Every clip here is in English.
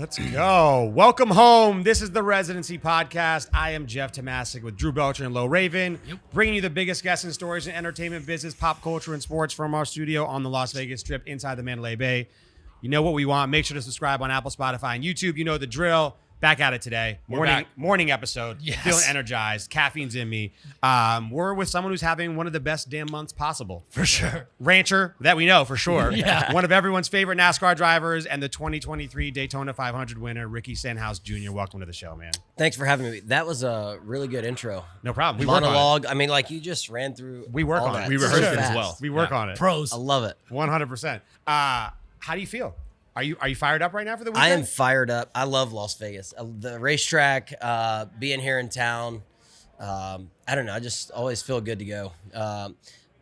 Let's go. Welcome home. This is the Residency Podcast. I am Jeff Tomasic with Drew Belcher and Lo Raven, bringing you the biggest guests and stories in entertainment, business, pop culture, and sports from our studio on the Las Vegas Strip inside the Mandalay Bay. You know what we want. Make sure to subscribe on Apple, Spotify, and YouTube. You know the drill. Back at it today. Morning episode. Yes. Feeling energized. Caffeine's in me. We're with someone who's having one of the best damn months possible. For sure. Rancher, that we know for sure. Yeah. One of everyone's favorite NASCAR drivers and the 2023 Daytona 500 winner, Ricky Stenhouse Jr. Welcome to the show, man. Thanks for having me. That was a really good intro. No problem. Monologue. I mean, like you just ran through. We work on it. We rehearsed it as well. We work on it. Pros. I love it. 100%. How do you feel? Are you fired up right now for the weekend? I am fired up. I love Las Vegas. The racetrack, being here in town. I don't know. I just always feel good to go.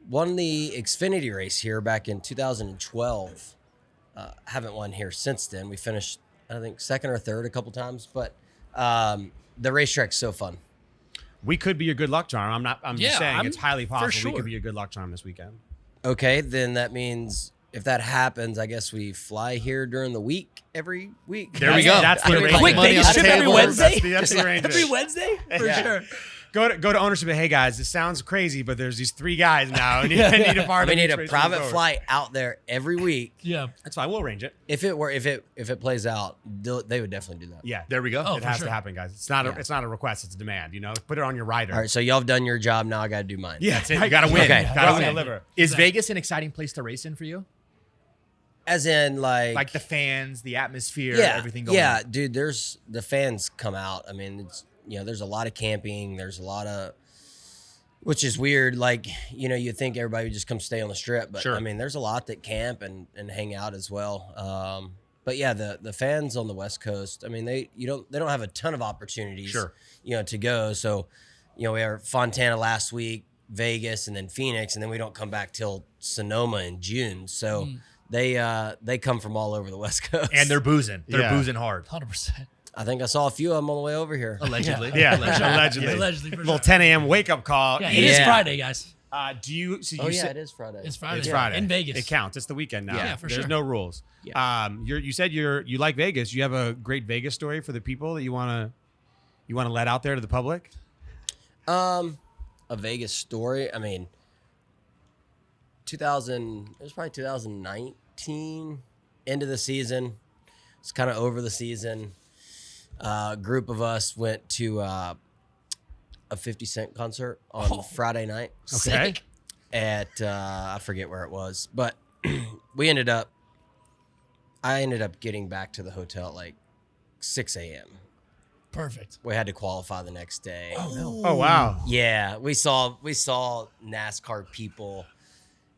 Won the Xfinity race here back in 2012. Haven't won here since then. We finished, I think, second or third a couple times. But the racetrack's so fun. We could be your good luck charm. I'm just saying it's highly possible sure. we could be your good luck charm this weekend. Okay, then that means if that happens, I guess we fly here during the week every week. There we go. That's the arrangement. Quick Vegas trip every Wednesday. That's the arrangement. Every Wednesday? For sure. Go to ownership. Hey guys, this sounds crazy, but there's these three guys now, and you need a part. We need a private flight out there every week. Yeah, that's fine. We'll arrange it. If it plays out, they would definitely do that. Yeah, there we go. It has to happen, guys. It's not a request. It's a demand. You know, put it on your rider. All right, so y'all have done your job. Now I got to do mine. Yeah, that's it. You got to win. Okay. Got to deliver. Is Vegas an exciting place to race in for you? As in, like the fans, the atmosphere, everything going on. Yeah, dude. There's the fans come out. I mean, it's, there's a lot of camping. There's a lot of, which is weird. Like, you think everybody would just come stay on the strip, but I mean, there's a lot that camp and hang out as well. But yeah, the fans on the West Coast. I mean, they don't have a ton of opportunities, to go. So, we were Fontana last week, Vegas, and then Phoenix, and then we don't come back till Sonoma in June. So. They come from all over the West Coast. And they're boozing. They're boozing hard. 100%. I think I saw a few of them on the way over here. Allegedly. Yeah, Allegedly. For little sure. 10 a.m. wake up call. Yeah, it is Friday, guys. Do you? So you it is Friday. It's Friday. It's Friday in Vegas. It counts. It's the weekend now. Yeah, for There's sure. no rules. Yeah. You said you like Vegas. You have a great Vegas story for the people that you wanna let out there to the public. A Vegas story. I mean, it was probably 2019. End of the season. It's kind of over the season. Group of us went to a 50 Cent concert on Friday night. Okay. At I forget where it was, but I ended up getting back to the hotel at like 6 a.m. Perfect. We had to qualify the next day. Oh, no. Oh wow. Yeah, we saw NASCAR people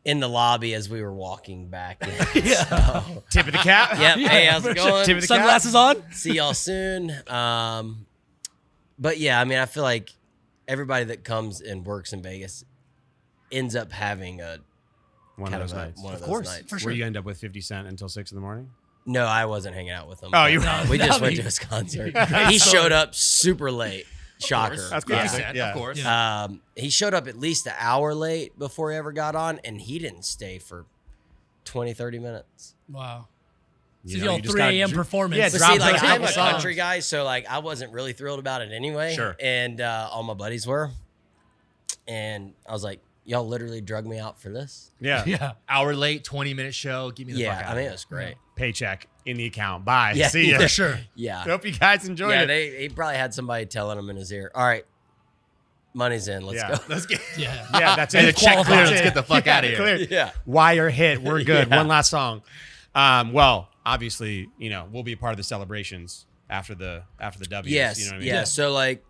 in the lobby as we were walking back. So, Tip of the cap. yep. Hey, how's it going? Tip of the Sunglasses on? See y'all soon. But yeah, I mean, I feel like everybody that comes and works in Vegas ends up having One of those nights. One of Of those course. nights. For sure. Where you end up with 50 Cent until 6 in the morning. No, I wasn't hanging out with him. Oh, you? We just that'd went be to his concert. great He story. showed up super late. Shocker. That's Yeah. classic. Yeah. Of course. Yeah. He showed up at least an hour late before he ever got on, and he didn't stay for 20, 30 minutes. Wow. You So know, your you just 3 got- a.m. performance. Yeah, But drop see, like, those I'm a couple songs. country guy, so like I wasn't really thrilled about it anyway. Sure. And all my buddies were. And I was like, y'all literally drug me out for this? Yeah. Yeah. Hour late, 20-minute show. Give me the fuck Yeah, out. I mean, it was great. Paycheck in the account. Bye. Yeah. See ya. For sure. Yeah. Hope you guys enjoyed Yeah, it. he probably had somebody telling him in his ear, all right, money's in, let's Yeah. go. Let's get Yeah. Yeah, that's and it. the check Qualified. clear. Let's get the fuck out of here. Clear. Yeah. Wire hit. We're good. Yeah. One last song. Well, obviously, we'll be a part of the celebrations after the W's. Yes. You know what I mean? Yeah. So like,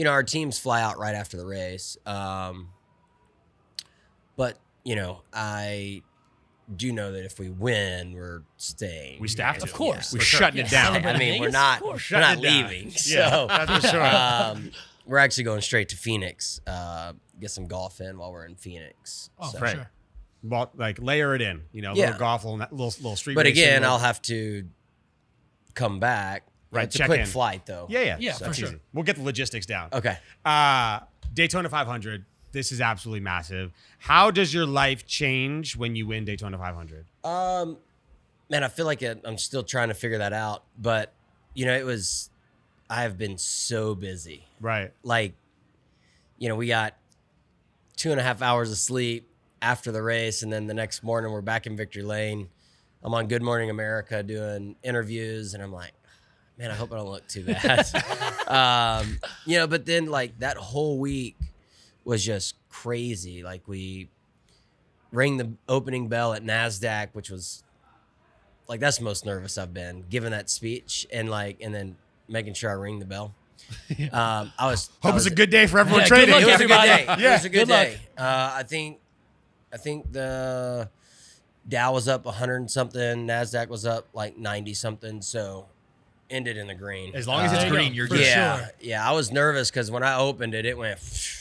our teams fly out right after the race. But I do know that if we win, we're staying. We staffed Of it. course. We're For sure. shutting it down. Celebrate I mean, Vegas? we're not Of course. Shutting it down. leaving. Yeah, So that's for sure. we're actually going straight to Phoenix. Get some golf in while we're in Phoenix. Oh, So- for Right. sure. Well, like layer it in. Yeah. Little golf, little street. But racing, again, little- I'll have to come back. Right, It's a check quick in. flight though. Yeah. Yeah, So for it's sure. easy. We'll get the logistics down. Okay. Daytona 500. This is absolutely massive. How does your life change when you win Daytona 500? Man, I feel like I'm still trying to figure that out. But I have been so busy. Right. Like, we got 2.5 hours of sleep after the race, and then the next morning we're back in Victory Lane. I'm on Good Morning America doing interviews, and I'm like, man, I hope I don't look too bad. But then like that whole week was just crazy. Like we rang the opening bell at NASDAQ, which was like, that's the most nervous I've been, giving that speech and then making sure I ring the bell. Hope it's a good day for everyone Yeah, trading. good It luck, was a good day. everybody. It was a good Good luck. day. I think the Dow was up 100 and something. NASDAQ was up like 90 something. So ended in the green. As long as it's There you green, go. you're For good. Yeah, sure. yeah. I was nervous because when I opened it, it went.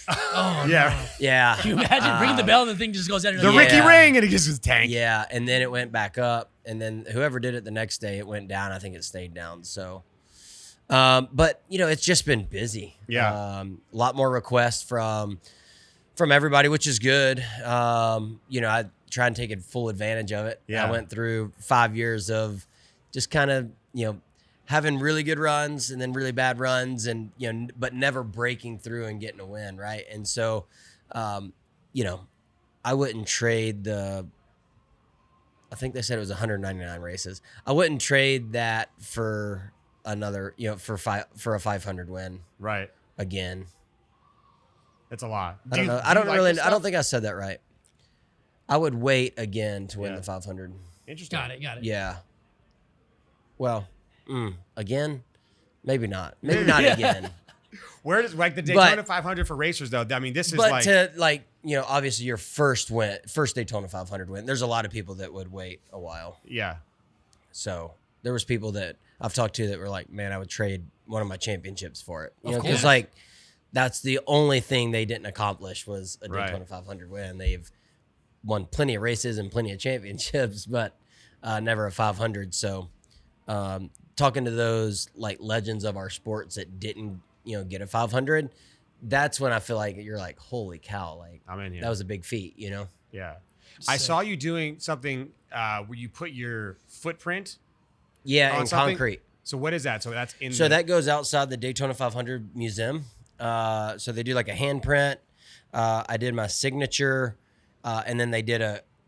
Oh, Yeah. no. Yeah. Can you imagine ringing the bell and the thing just goes out? The Yeah. Ricky ring, and it just was tank. Yeah, and then it went back up, and then whoever did it the next day, it went down. I think it stayed down. So, but it's just been busy. Yeah. A lot more requests from everybody, which is good. I try and take full advantage of it. Yeah. I went through 5 years of just kind of having really good runs and then really bad runs, and but never breaking through and getting a win, right? And so, I wouldn't trade I think they said it was 199 races. I wouldn't trade that for another, for a 500 win Right. again. That's a lot. I don't know. I don't think I said that right. I would wait again to win Yeah. the 500. Interesting. Got it. Yeah. Well, again, maybe not. Maybe not again. Where does like the Daytona 500 for racers though? I mean, this is But like to obviously your first Daytona 500 win. There's a lot of people that would wait a while. yeah. So there was people that I've talked to that were like, man, I would trade one of my championships for it. Of Because course. that's the only thing they didn't accomplish was a Right. Daytona 500 win. They've won plenty of races and plenty of championships, but never a 500. So talking to those like legends of our sports that didn't get a 500, that's when I feel like you're like, holy cow, like I'm in here. that was a big feat, Yeah. I saw you doing something where you put your footprint Yeah, on in something. concrete. So what is that? So that's in So that goes outside the Daytona 500 museum. So they do like a handprint. I did my signature, and then they did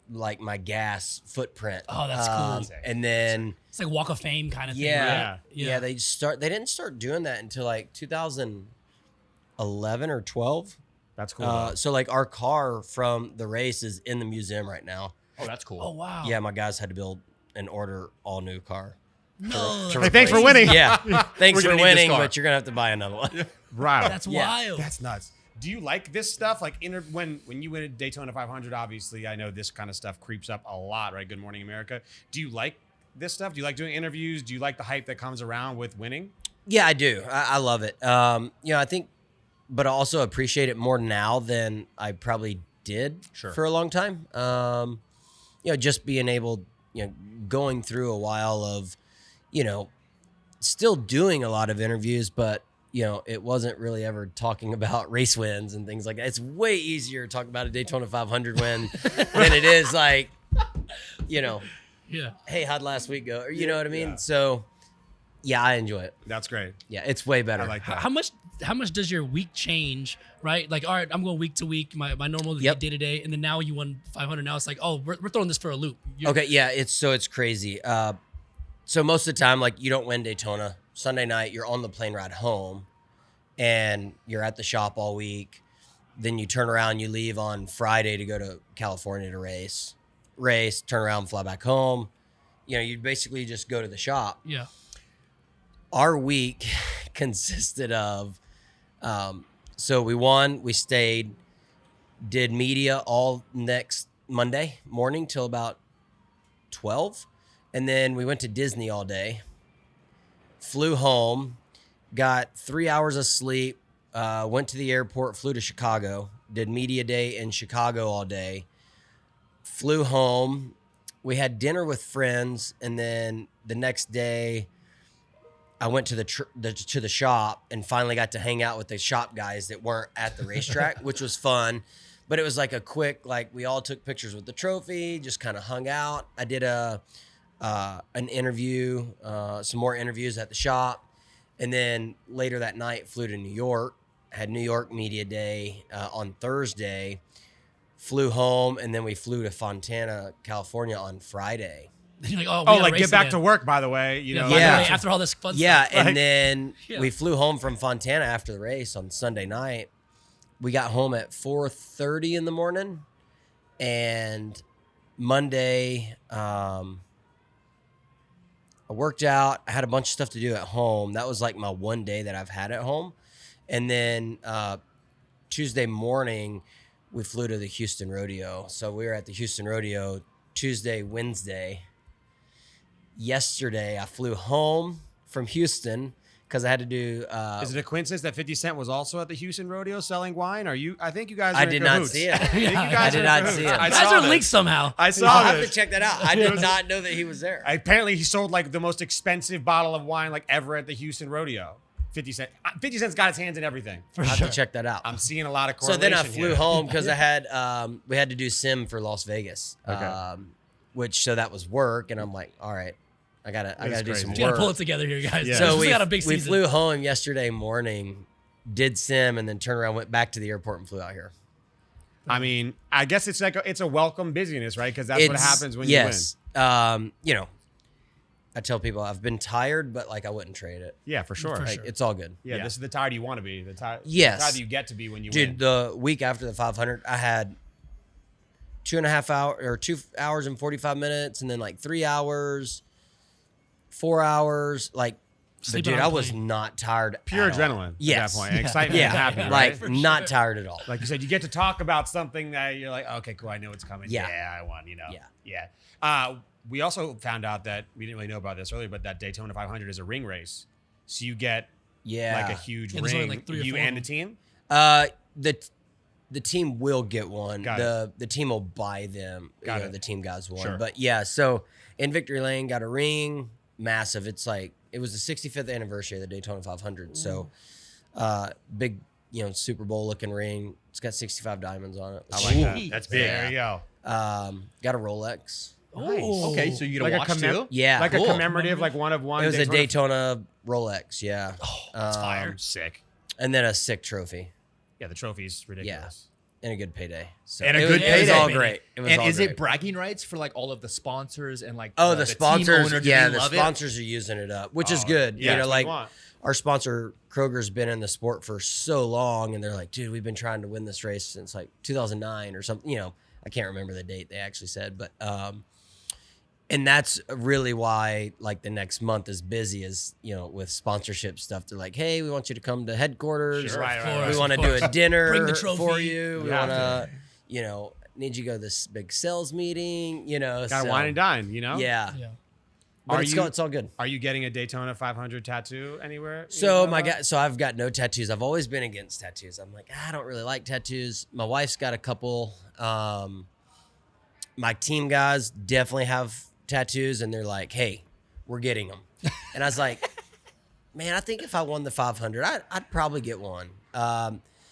my gas footprint. Oh, that's cool. And then It's like Walk of Fame kind of thing. yeah, Right? yeah, they didn't start doing that until like 2011 or 12. That's cool. though. So like our car from the race is in the museum right now. Oh, that's cool. Oh wow. Yeah, my guys had to build and order all new car. No. to Hey, thanks for winning. Yeah, thanks We're for gonna need this winning, car. but you're gonna have to buy another one. Wow. That's Yeah. wild. That's nuts. Do you like this stuff? Like when you win a Daytona 500, obviously, I know this kind of stuff creeps up a lot, right? Good Morning America. Do you like this stuff? Do you like doing interviews? Do you like the hype that comes around with winning? Yeah, I do. I love it. I think, but I also appreciate it more now than I probably did Sure. for a long time. Just being able, going through a while of, still doing a lot of interviews, but it wasn't really ever talking about race wins and things like that. It's way easier to talk about a Daytona 500 win than it is like, Yeah. hey, how'd last week go? Or, you know what I mean? Yeah. So, yeah, I enjoy it. That's great. Yeah, it's way better. I like that. How much does your week change, right? Like, all right, I'm going week to week, my normal Yep. day to day, and then now you won 500. Now it's like, oh, we're throwing this for a loop. Okay, yeah, it's crazy. So most of the time, like you don't win Daytona. Sunday night, you're on the plane ride home, and you're at the shop all week. Then you turn around, you leave on Friday to go to California to race, turn around, fly back home. You basically just go to the shop. Yeah. Our week consisted of, so we won, we stayed, did media all next Monday morning till about 12. And then we went to Disney all day, flew home, got 3 hours of sleep, went to the airport, flew to Chicago, did media day in Chicago all day, flew home. We had dinner with friends, and then the next day I went to the shop and finally got to hang out with the shop guys that weren't at the racetrack, which was fun. But it was like a quick, like we all took pictures with the trophy, just kind of hung out. I did a an interview, some more interviews at the shop. And then later that night, flew to New York, had New York Media Day on Thursday, flew home, and then we flew to Fontana, California on Friday. You're like, Oh, like get back to work, by the way. You know, Yeah. Like, after all this fun Yeah, stuff. and then we flew home from Fontana after the race on Sunday night. We got home at 4:30 in the morning, and Monday, I worked out. I had a bunch of stuff to do at home. That was like my one day that I've had at home. And then Tuesday morning, we flew to the Houston Rodeo. So we were at the Houston Rodeo Tuesday, Wednesday. Yesterday, I flew home from Houston because I had to do. Is it a coincidence that 50 Cent was also at the Houston Rodeo selling wine? I think you guys. Are I in did cahoots. not see it. I think you guys I did are in not cahoots. see it. I You guys saw are this. linked somehow. I saw I'll have this. to check that out. I did not know that he was there. Apparently, he sold like the most expensive bottle of wine like ever at the Houston Rodeo. 50 Cent. 50 Cent's got his hands in everything. I'll have to check that out. I'm seeing a lot of So correlation. then I flew here. home because I had we had to do sim for Las Vegas, so that was work, and I'm like, all right, I gotta do crazy. some You gotta work. pull it together here, guys. Yeah. So we we got a big we season. flew home yesterday morning, did sim, and then turned around, went back to the airport, and flew out here. I mean, I guess it's like it's a welcome busyness, right? Because that's what happens when you win. yes, you know, I tell people I've been tired, but like I wouldn't trade it. Yeah, for sure. For Like, sure. it's all good. Yeah, this is the tire you want to be. The tire, Yes. the tire you get to be when you Dude, win. the week after the 500, I had 2.5 hours or 2 hours and 45 minutes, and then like 3 hours, 4 hours. Like, but Sleeping dude, on I a was plane. not tired. Pure at all. adrenaline Yes. at that point. And excitement Yeah, and happy, right? like not tired at all. Like you said, you get to talk about something that you're like, okay, cool, I know it's coming. Yeah. I won, you know. Yeah. Yeah. We also found out that we didn't really know about this earlier, but that Daytona 500 is a ring race. So you get Yeah, like a huge Yeah, there's only, ring, like, 3 or you 4 and of the team. The team will get one. Got The team will buy them. Got it. The team guys one. Sure. But yeah, so in Victory Lane got a ring, massive. It's like it was the 65th anniversary of the Daytona 500. So big, Super Bowl looking ring. It's got 65 diamonds on it. I like that. Sweet. That's big. Yeah. There you go. Got a Rolex. Oh. Okay, so you get a Like a watch too? Yeah, Like cool. a commemorative, like one of one. It was a Daytona Rolex, yeah. That's fire. Sick. And then a sick trophy Yeah, the trophy's ridiculous. and a good payday. So And a it good was, It was payday. all great. It was And all is great. it bragging rights for like all of the sponsors and like the team sponsors, owner? Do yeah, they the love it? sponsors are using it up, which is good. yeah, that's what you like want. our sponsor Kroger's been in the sport for so long, and they're like, dude, we've been trying to win this race since like 2009 or something. I can't remember the date they actually said, but and that's really why like the next month is busy, is with sponsorship stuff. They're like, hey, we want you to come to headquarters. Sure. Right, right, We right. want to Of do course. a dinner Bring the trophy. for you. We You have want to, need you to go to this big sales meeting. Got to so, wine and dine, Yeah. Yeah. Yeah. But Are it's, you- it's all good. Are you getting a Daytona 500 tattoo anywhere? So I've got no tattoos. I've always been against tattoos. I'm like, I don't really like tattoos. My wife's got a couple. My team guys definitely have tattoos, and they're like, hey, we're getting them. And I was like, man, I think if I won the 500, I'd probably get one.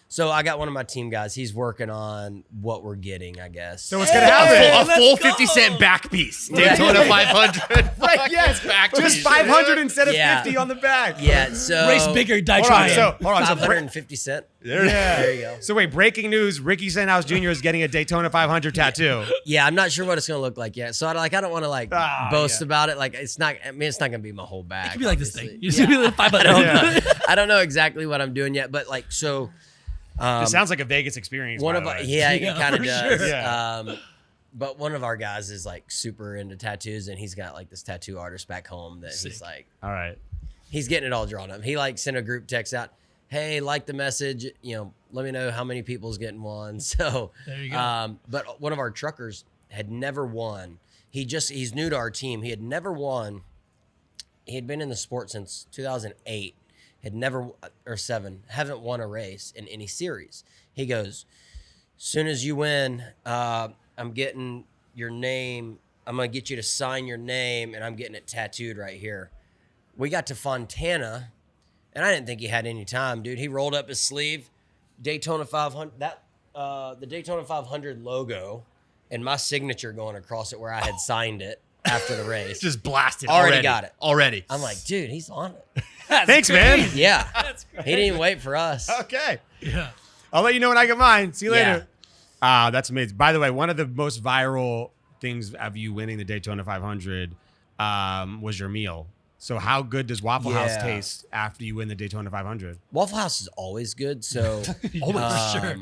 So I got one of my team guys. He's working on what we're getting, I guess. So what's gonna happen? A full 50 cent back piece. Daytona 500. Right, yes, back just piece. 500 instead of Yeah. 50 on the back. Yeah, so Race bigger, die Hold on, trying. so hold on. So 550 cent. yeah. There you go. So wait, breaking news: Ricky Stenhouse Jr. is getting a Daytona 500 tattoo. Yeah, I'm not sure what it's gonna look like yet. So I don't want to boast about it. Like it's not gonna be my whole back. It could be like this obviously. thing. You just be like 500. Yeah. I don't know exactly what I'm doing yet, but like so. It sounds like a Vegas experience. One by of the our, way. yeah, Yeah, it kind of for does. sure. Yeah. But one of our guys is like super into tattoos, and he's got like this tattoo artist back home that he's Sick. like, All right. he's getting it all drawn up. He like sent a group text out, hey, like the message, let me know how many people's getting one. So There you go. But one of our truckers had never won. He's new to our team. He had never won. He had been in the sport since 2008. Had never, or 7, haven't won a race in any series. He goes, soon as you win, I'm getting your name. I'm going to get you to sign your name, and I'm getting it tattooed right here. We got to Fontana, and I didn't think he had any time, dude. He rolled up his sleeve, Daytona 500, the Daytona 500 logo, and my signature going across it where I had signed it. after the race. Just blasted. Already got it. Already. I'm like, dude, he's on it. Thanks, man. Yeah. He didn't even wait for us. Okay. Yeah. I'll let you know when I get mine. See you Yeah. later. That's amazing. By the way, one of the most viral things of you winning the Daytona 500 was your meal. So how good does Waffle House Yeah. taste after you win the Daytona 500? Waffle House is always good. So, Always, for sure.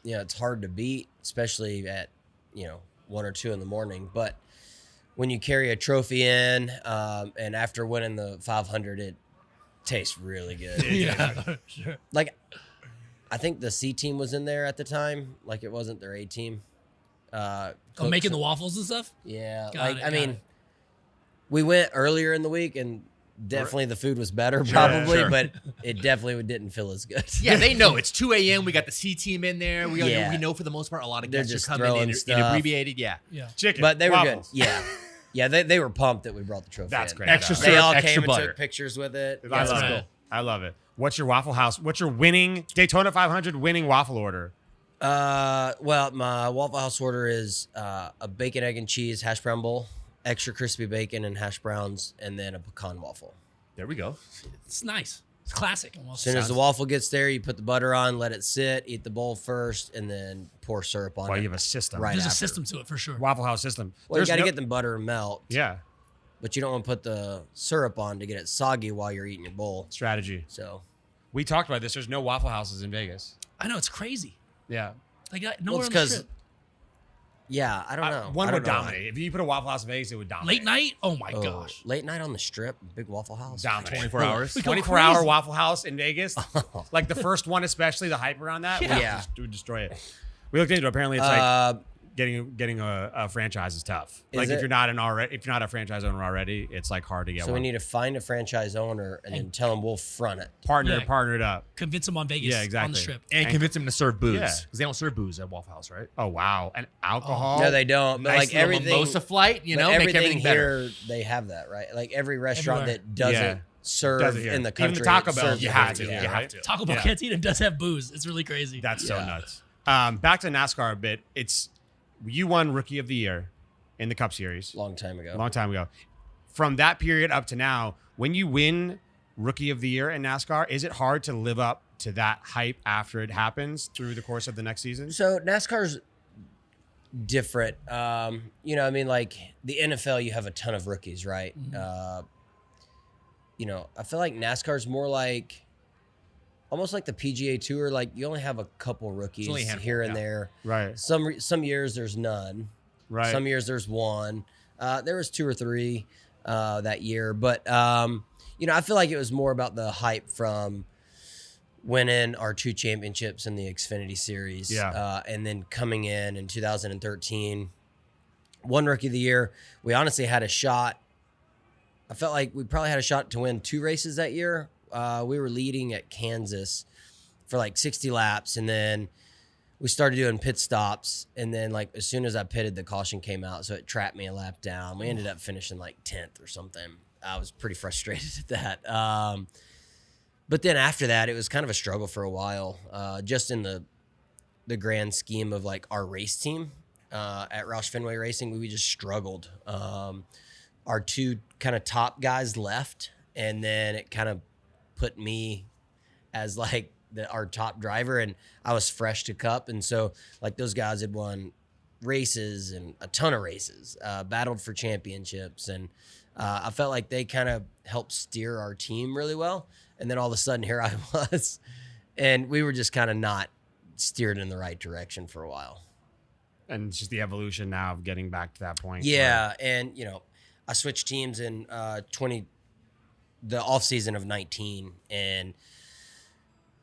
it's hard to beat, especially at, 1 or 2 in the morning. But when you carry a trophy in, and after winning the 500, it tastes really good. Yeah, sure. Like, I think the C team was in there at the time. Like, it wasn't their A team. Making the waffles and stuff? Yeah. Got it, I got mean, it. we went earlier in the week and definitely the food was better, probably, sure. but it definitely didn't feel as good. Yeah, they know it's 2 a.m. We got the C team in there. We know for the most part a lot of They're guests just are coming throwing in stuff. abbreviated. Yeah. Yeah. Chicken. But they were waffles. good. Yeah. Yeah, they were pumped that we brought the trophy That's in. great. Extra though. They all extra came and butter. took pictures with it. I Yeah, love cool. it. I love it. What's your Waffle House? What's your winning Daytona 500 winning waffle order? Well, my Waffle House order is a bacon, egg, and cheese hash brown bowl, extra crispy bacon and hash browns, and then a pecan waffle. There we go. It's nice. It's classic. As soon as the waffle gets there, you put the butter on, let it sit, eat the bowl first, and then pour syrup on Well, it. you have a system. Right. There's a after. system to it for sure. Waffle House system. Well, you There's got to no- get the butter and melt, Yeah. but you don't want to put the syrup on to get it soggy while you're eating your bowl. Strategy. So, We talked about this. There's no Waffle Houses in Vegas. I know, it's crazy. Yeah. Like, well, nowhere it's on the because, strip. yeah, I don't know. One I would don't know why. dominate. If you put a Waffle House in Vegas, it would dominate. Late night? Oh, my Oh, gosh. late night on the strip, big Waffle House. Dominate. 24 hours. We go 24-hour crazy. Waffle House in Vegas. Like the first one, especially the hype around that. Yeah. Would destroy it. We looked into it. Apparently, it's like getting a franchise is tough. Is Like if it? you're not a franchise owner already, it's like hard to get So we one. need to find a franchise owner and then tell them we'll front it. partner Yeah. it up. Convince them on Vegas Yeah, on exactly. the strip. And convince them to serve booze. Yeah. Because they don't serve booze at Waffle House, right? Oh wow, and alcohol. No, they don't. But Nice like little everything, mimosa flight, but make everything everything better. here, they have that, right? Like every restaurant Everywhere. that doesn't Yeah. serve Does it here. in the Even the country, Taco Bell, serves you it have here. to. Yeah. You have right? to. Taco Bell Yeah. Cantina does have booze. It's really crazy. That's so Yeah. nuts. Back to NASCAR a bit. You won Rookie of the Year in the Cup Series Long time ago. a long time ago. From that period up to now, when you win Rookie of the Year in NASCAR, is it hard to live up to that hype after it happens through the course of the next season? So NASCAR's different. I mean, like the NFL, you have a ton of rookies, right? I feel like NASCAR's more like almost like the PGA Tour. Like you only have a couple rookies only a handful, here and yeah. there. Right. Some years there's none. Right. Some years there's one. There was 2 or 3 that year, but I feel like it was more about the hype from winning our 2 championships in the Xfinity Series, and then coming in 2013, won Rookie of the Year. We honestly had a shot. I felt like we probably had a shot to win 2 races that year. We were leading at Kansas for like 60 laps, and then we started doing pit stops, and then like as soon as I pitted, the caution came out, so it trapped me a lap down. We ended up finishing like 10th or something. I was pretty frustrated at that. But then after that, it was kind of a struggle for a while, just in the grand scheme of like our race team at Roush Fenway Racing. We just struggled. Our 2 kind of top guys left, and then it kind of put me as like our top driver, and I was fresh to Cup, and so like those guys had won races and a ton of races, battled for championships, and I felt like they kind of helped steer our team really well. And then all of a sudden here I was, and we were just kind of not steered in the right direction for a while. And it's just the evolution now of getting back to that point. Yeah, and I switched teams in the off season of 19, and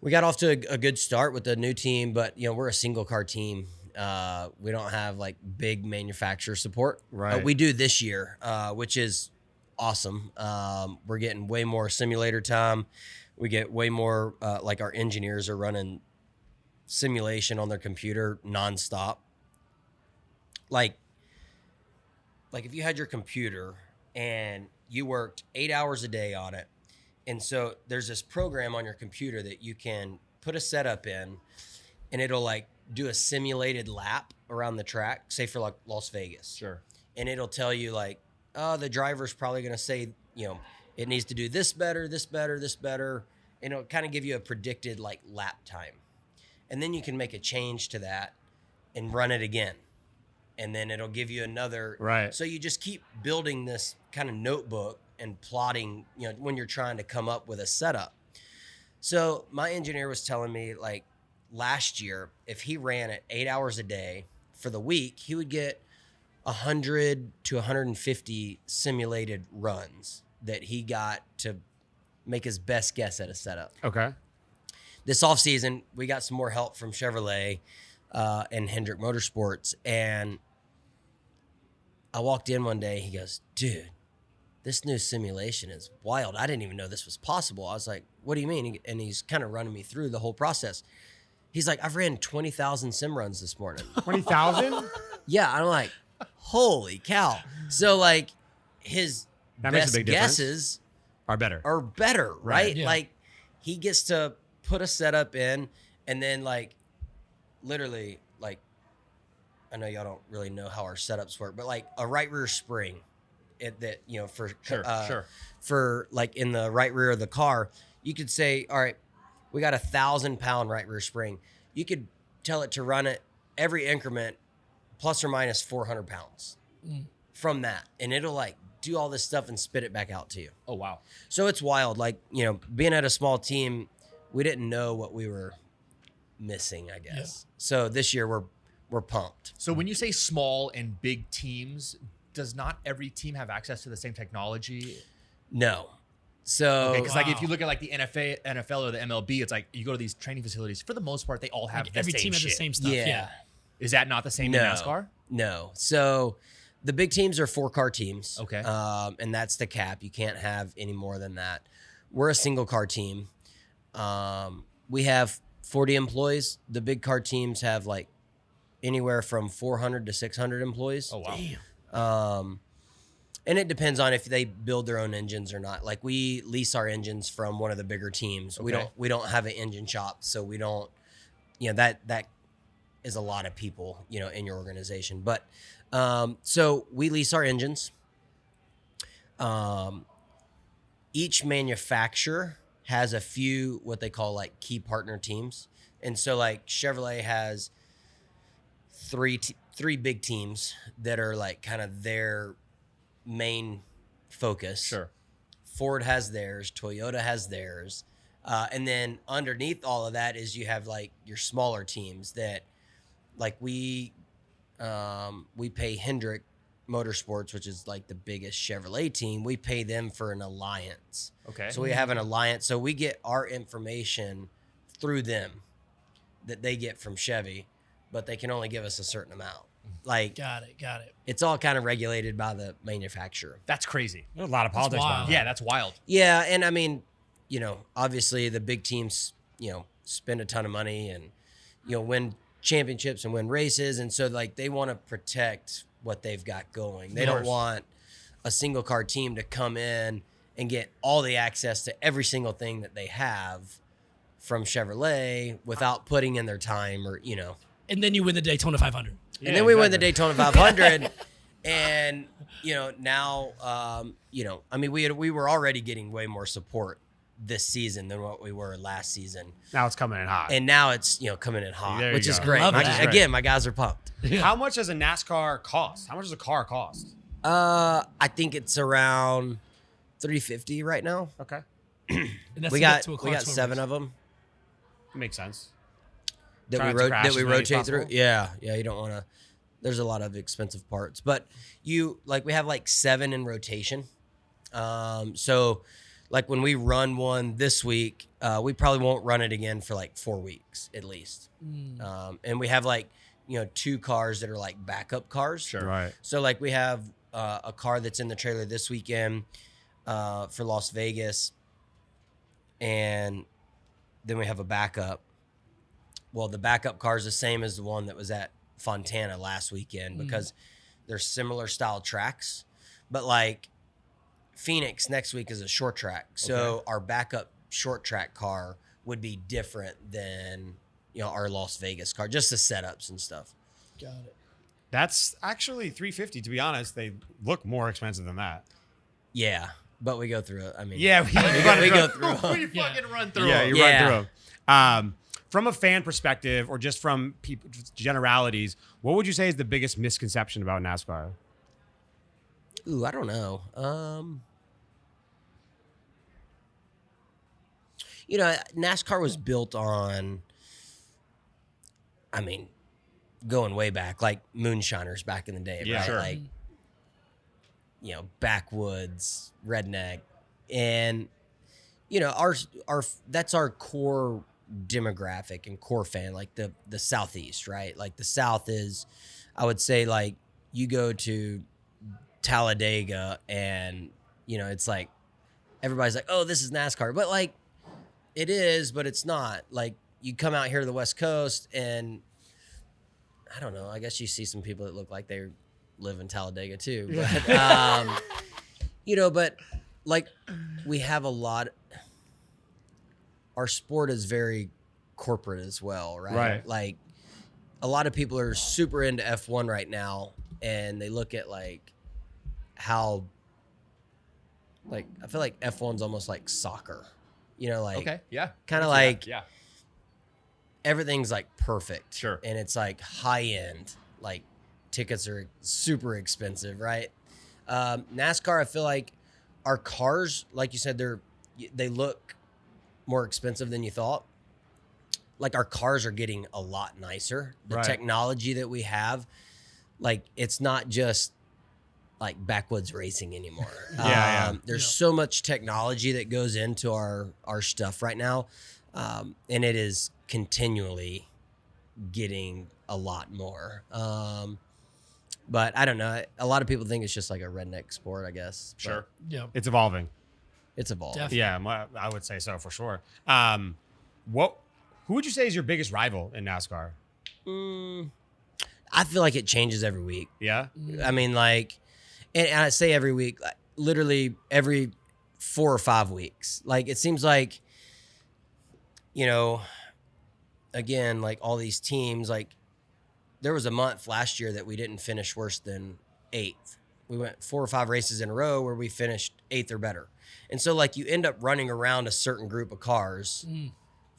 we got off to a good start with the new team, but we're a single car team. We don't have like big manufacturer support. Right. We do this year, which is awesome. We're getting way more simulator time. We get way more like our engineers are running simulation on their computer nonstop. Like if you had your computer and you worked 8 hours a day on it, and so there's this program on your computer that you can put a setup in, and it'll like do a simulated lap around the track, say for like Las Vegas. Sure. And it'll tell you like, the driver's probably going to say, it needs to do this better, this better, this better. And it'll kind of give you a predicted like lap time. And then you can make a change to that and run it again. And then it'll give you another. Right. So you just keep building this kind of notebook and plotting, when you're trying to come up with a setup. So my engineer was telling me, like, last year, if he ran it 8 hours a day for the week, he would get 100 to 150 simulated runs that he got to make his best guess at a setup. Okay. This offseason, we got some more help from Chevrolet and Hendrick Motorsports. And I walked in one day, he goes, dude, this new simulation is wild. I didn't even know this was possible. I was like, what do you mean? And he's kind of running me through the whole process. He's like, I've ran 20,000 sim runs this morning. 20,000? Yeah. I'm like, holy cow. So like his That makes a best big difference. guesses Are better. right? Yeah. Like he gets to put a setup in and then like literally like, I know y'all don't really know how our setups work, but like a right rear spring for like in the right rear of the car, you could say, all right, we got 1,000-pound right rear spring. You could tell it to run it every increment plus or minus 400 pounds from that. And it'll like do all this stuff and spit it back out to you. Oh, wow. So it's wild. Like, being at a small team, we didn't know what we were missing, I guess. Yeah. So this year we're pumped. So when you say small and big teams, does not every team have access to the same technology? No. So Because like if you look at like the NFL or the MLB, it's like you go to these training facilities. For the most part, they all have Like the every same team has the shit. same stuff. Yeah. Is that not the same in NASCAR? No. So the big teams are 4-car teams. Okay. And that's the cap. You can't have any more than that. We're a single car team. We have 40 employees. The big car teams have like anywhere from 400 to 600 employees. Oh, wow. Damn. And it depends on if they build their own engines or not. Like we lease our engines from one of the bigger teams. Okay. We don't have an engine shop, so we don't. That is a lot of people in your organization. But so we lease our engines. Each manufacturer has a few what they call like key partner teams, and so like Chevrolet has three big teams that are like kind of their main focus. Sure. Ford has theirs, Toyota has theirs, and then underneath all of that is you have like your smaller teams that like we pay Hendrick Motorsports, which is like the biggest Chevrolet team. We pay them for an alliance. Okay. So we have an alliance. So we get our information through them that they get from Chevy, but they can only give us a certain amount. Like Got it. it's all kind of regulated by the manufacturer. That's crazy. There's a lot of politics wild. behind that. Yeah, that's wild. Yeah, and I mean, obviously the big teams, spend a ton of money and win championships and win races, and so like they want to protect what they've got going. They don't want a single car team to come in and get all the access to every single thing that they have from Chevrolet without putting in their time or And then you win the Daytona 500. and then we win the Daytona 500, and now I mean we were already getting way more support this season than what we were last season, Now it's coming in hot. and now it's coming in hot, There you which is go. great. Love that. Again, my guys are pumped. How much does a NASCAR cost? How much does a car cost? I think it's around $350 right now. Okay. And that's We to get got to a car we got to a 7 race. of them Makes sense. that Try we not to crash that we as many as rotate through. possible. Yeah, you don't want to. There's a lot of expensive parts, but we have like 7 in rotation. So like when we run one this week, we probably won't run it again for like 4 weeks at least. And we have like 2 cars that are like backup cars. Sure. Right. So like we have a car that's in the trailer this weekend for Las Vegas, and then we have a backup. Well, the backup car is the same as the one that was at Fontana last weekend because they're similar style tracks, but like Phoenix next week is a short track. So our backup short track car would be different than our Las Vegas car, just the setups and stuff. Got it. That's actually $350. To be honest, they look more expensive than that. Yeah, but we go through it. I mean, Yeah, we go through it. We fucking run through Yeah, it. you run through them. From a fan perspective, or just from people generalities, what would you say is the biggest misconception about NASCAR? Ooh, I don't know. NASCAR was built on, I mean, going way back, like moonshiners back in the day, Yeah, right? sure. Like, backwoods, redneck, and our that's our core demographic and core fan, like the Southeast, right? Like the South is, I would say, like you go to Talladega and it's like everybody's like, oh, this is NASCAR, but like it is, but it's not. Like you come out here to the West Coast and I don't know, I guess you see some people that look like they live in Talladega too, but but like we have a lot. Our sport is very corporate as well, right? Right. Like a lot of people are super into F1 right now, and they look at like how, like I feel like F1's almost like soccer, like Okay. Yeah. kind of like Yeah. everything's like perfect, Sure. and it's like high end, like tickets are super expensive, right? NASCAR, I feel like our cars, like you said, they look more expensive than you thought. Like our cars are getting a lot nicer. The Right. technology that we have, like it's not just like backwoods racing anymore. Yeah. There's so much technology that goes into our stuff right now, and it is continually getting a lot more. But I don't know. A lot of people think it's just like a redneck sport, I guess. but Sure. Yeah. It's evolving. It's evolved. Definitely. Yeah, I would say so for sure. Who would you say is your biggest rival in NASCAR? I feel like it changes every week. Yeah. I mean, like, and I say every week, like, literally every 4 or 5 weeks. Like, it seems like, again, like all these teams, like there was a month last year that we didn't finish worse than 8th. We went 4 or 5 races in a row where we finished 8th or better. And so like you end up running around a certain group of cars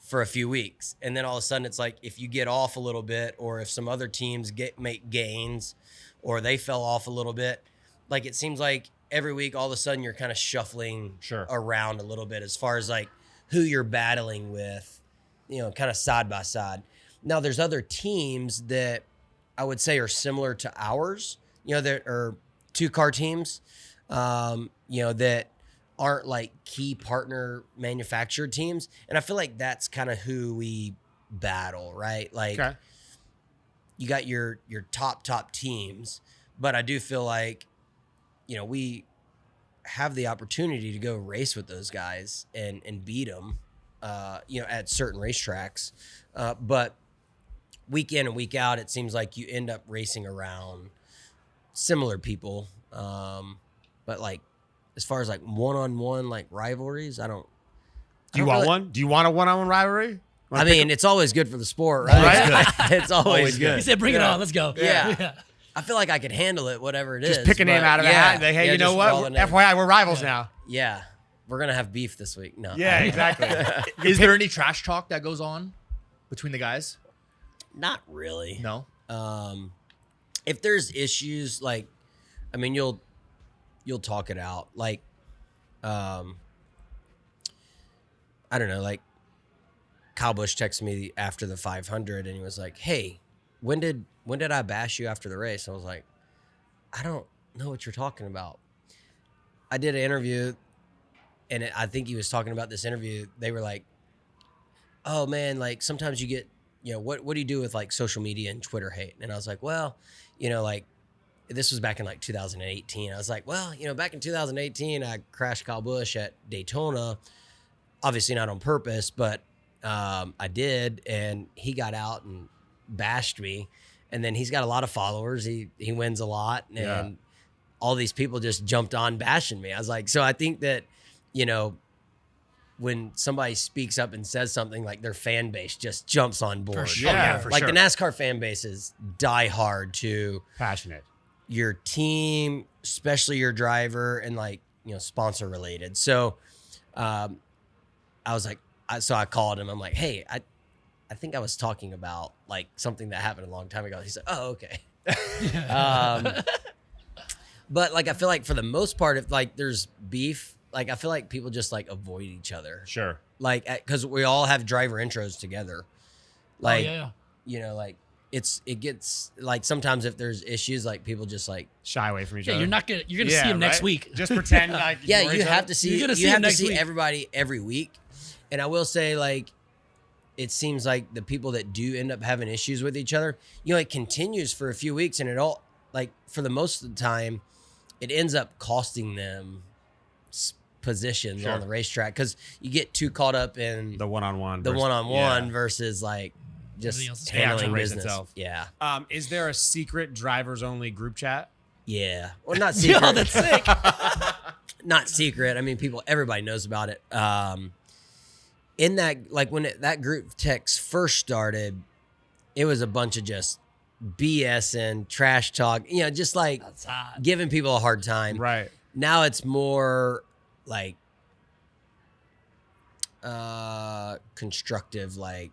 for a few weeks. And then all of a sudden it's like, if you get off a little bit, or if some other teams make gains, or they fell off a little bit, like it seems like every week, all of a sudden you're kind of shuffling Sure. around a little bit as far as like who you're battling with, kind of side by side. Now there's other teams that I would say are similar to ours, that are 2-car teams, that aren't like key partner manufactured teams. And I feel like that's kind of who we battle, right? Like Okay. you got your top teams, but I do feel like, we have the opportunity to go race with those guys and beat them, at certain racetracks. But week in and week out, it seems like you end up racing around similar people. But like, as far as like one-on-one like rivalries, I don't. Do you want one? Do you want a one-on-one rivalry? I mean, it's always good for the sport, right? It's always good. He said, "Bring it on, let's go." Yeah. I feel like I could handle it, whatever it is. Just pick a name but out of a yeah, hat. Like, hey, yeah, you know just what? roll the name. FYI, we're rivals now. Yeah, we're gonna have beef this week. No. Yeah, exactly. Is there any trash talk that goes on between the guys? Not really. No. If there's issues, like, I mean, you'll talk it out. Like, I don't know, like Kyle Busch texted me after the 500 and he was like, "Hey, when did I bash you after the race?" I was like, "I don't know what you're talking about." I did an interview, and I think he was talking about this interview. They were like, "Oh man, like sometimes you get, what do you do with like social media and Twitter hate?" And I was like, "Well, like this was back in like 2018. I was like, well, back in 2018, I crashed Kyle Busch at Daytona, obviously not on purpose, but I did, and he got out and bashed me, and then he's got a lot of followers. He wins a lot, and all these people just jumped on bashing me. I was like, so I think that, when somebody speaks up and says something, like their fan base just jumps on board. For sure. Yeah, for like sure. the NASCAR fan base is die hard to Passionate. your team, especially your driver, and like, sponsor related. So I was like, I called him. I'm like, hey, I think I was talking about like something that happened a long time ago. He said, oh, okay. But like, I feel like for the most part, if like there's beef, like I feel like people just like avoid each other. Sure. Like, because we all have driver intros together. Like, yeah. Like it gets like sometimes if there's issues, like people just like, Shy away from each Yeah, other. you're gonna see him next right? week. Just pretend like yeah, ignore you each have other. to see, You're gonna see you him have to next see week. everybody every week. And I will say, like, it seems like the people that do end up having issues with each other, it continues for a few weeks, and it all, like, for the most of the time, it ends up costing them positions Sure. on the racetrack because you get too caught up in the one-on-one. the versus- one-on-one yeah. versus like Everything else is just chaos. handling The race business. itself. Yeah, Is there a secret drivers only group chat? yeah. Well, not secret. Yo, that's sick. Not secret. I mean, everybody knows about it. In that, like when that group text first started, it was a bunch of just BS and trash talk. Just like That's hot. giving people a hard time. Right. Now it's more like constructive, like,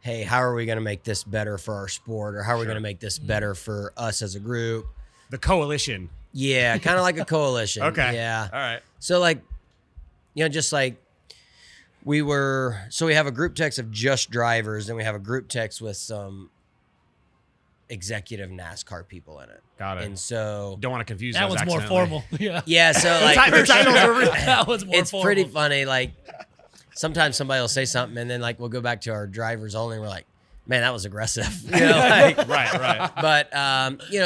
hey, how are we going to make this better for our sport, or how are we Sure. going to make this better for us as a group? The coalition. Yeah, kind of like a coalition. Okay. Yeah. All right. So like, just like we have a group text of just drivers, and we have a group text with some executive NASCAR people in it. Got it. And so Don't want to confuse That those one's more accidentally. formal. Yeah. yeah, so like The titles are really- That was more it's formal. pretty funny. Like sometimes somebody will say something, and then like we'll go back to our drivers only, and we're like, man, that was aggressive. Like, Right. but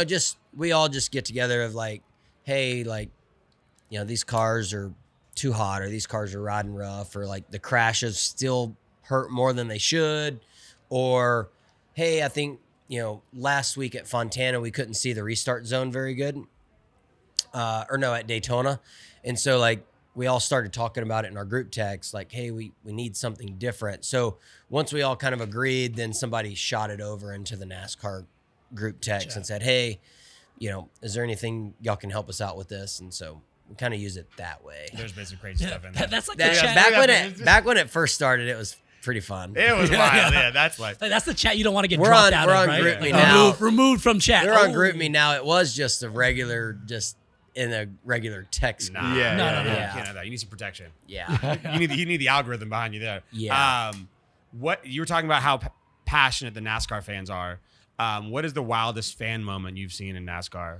just we all just get together of like, hey, like, these cars are too hot, or these cars are riding rough, or like the crashes still hurt more than they should, or hey, I think last week at Fontana we couldn't see the restart zone very good, or no, at Daytona, and so like we all started talking about it in our group text, like, hey, we need something different. So once we all kind of agreed, then somebody shot it over into the NASCAR group text and said, hey, is there anything y'all can help us out with this? And so we kind of use it that way. There's been some crazy stuff in there. That's like the That, chat. back when it first started, it was pretty fun. It was wild. Yeah, that's like. Like, that's the chat you don't want to get We're dropped on- out we're of, on right? GroupMe now. Removed from chat. We're on Oh. GroupMe now. It was just a regular, just in a regular text. Nah, group. yeah, No, yeah, no, no. You Yeah. can't have that. You need some protection. Yeah. You need the algorithm behind you there. Yeah. What you were talking about how passionate the NASCAR fans are. What is the wildest fan moment you've seen in NASCAR?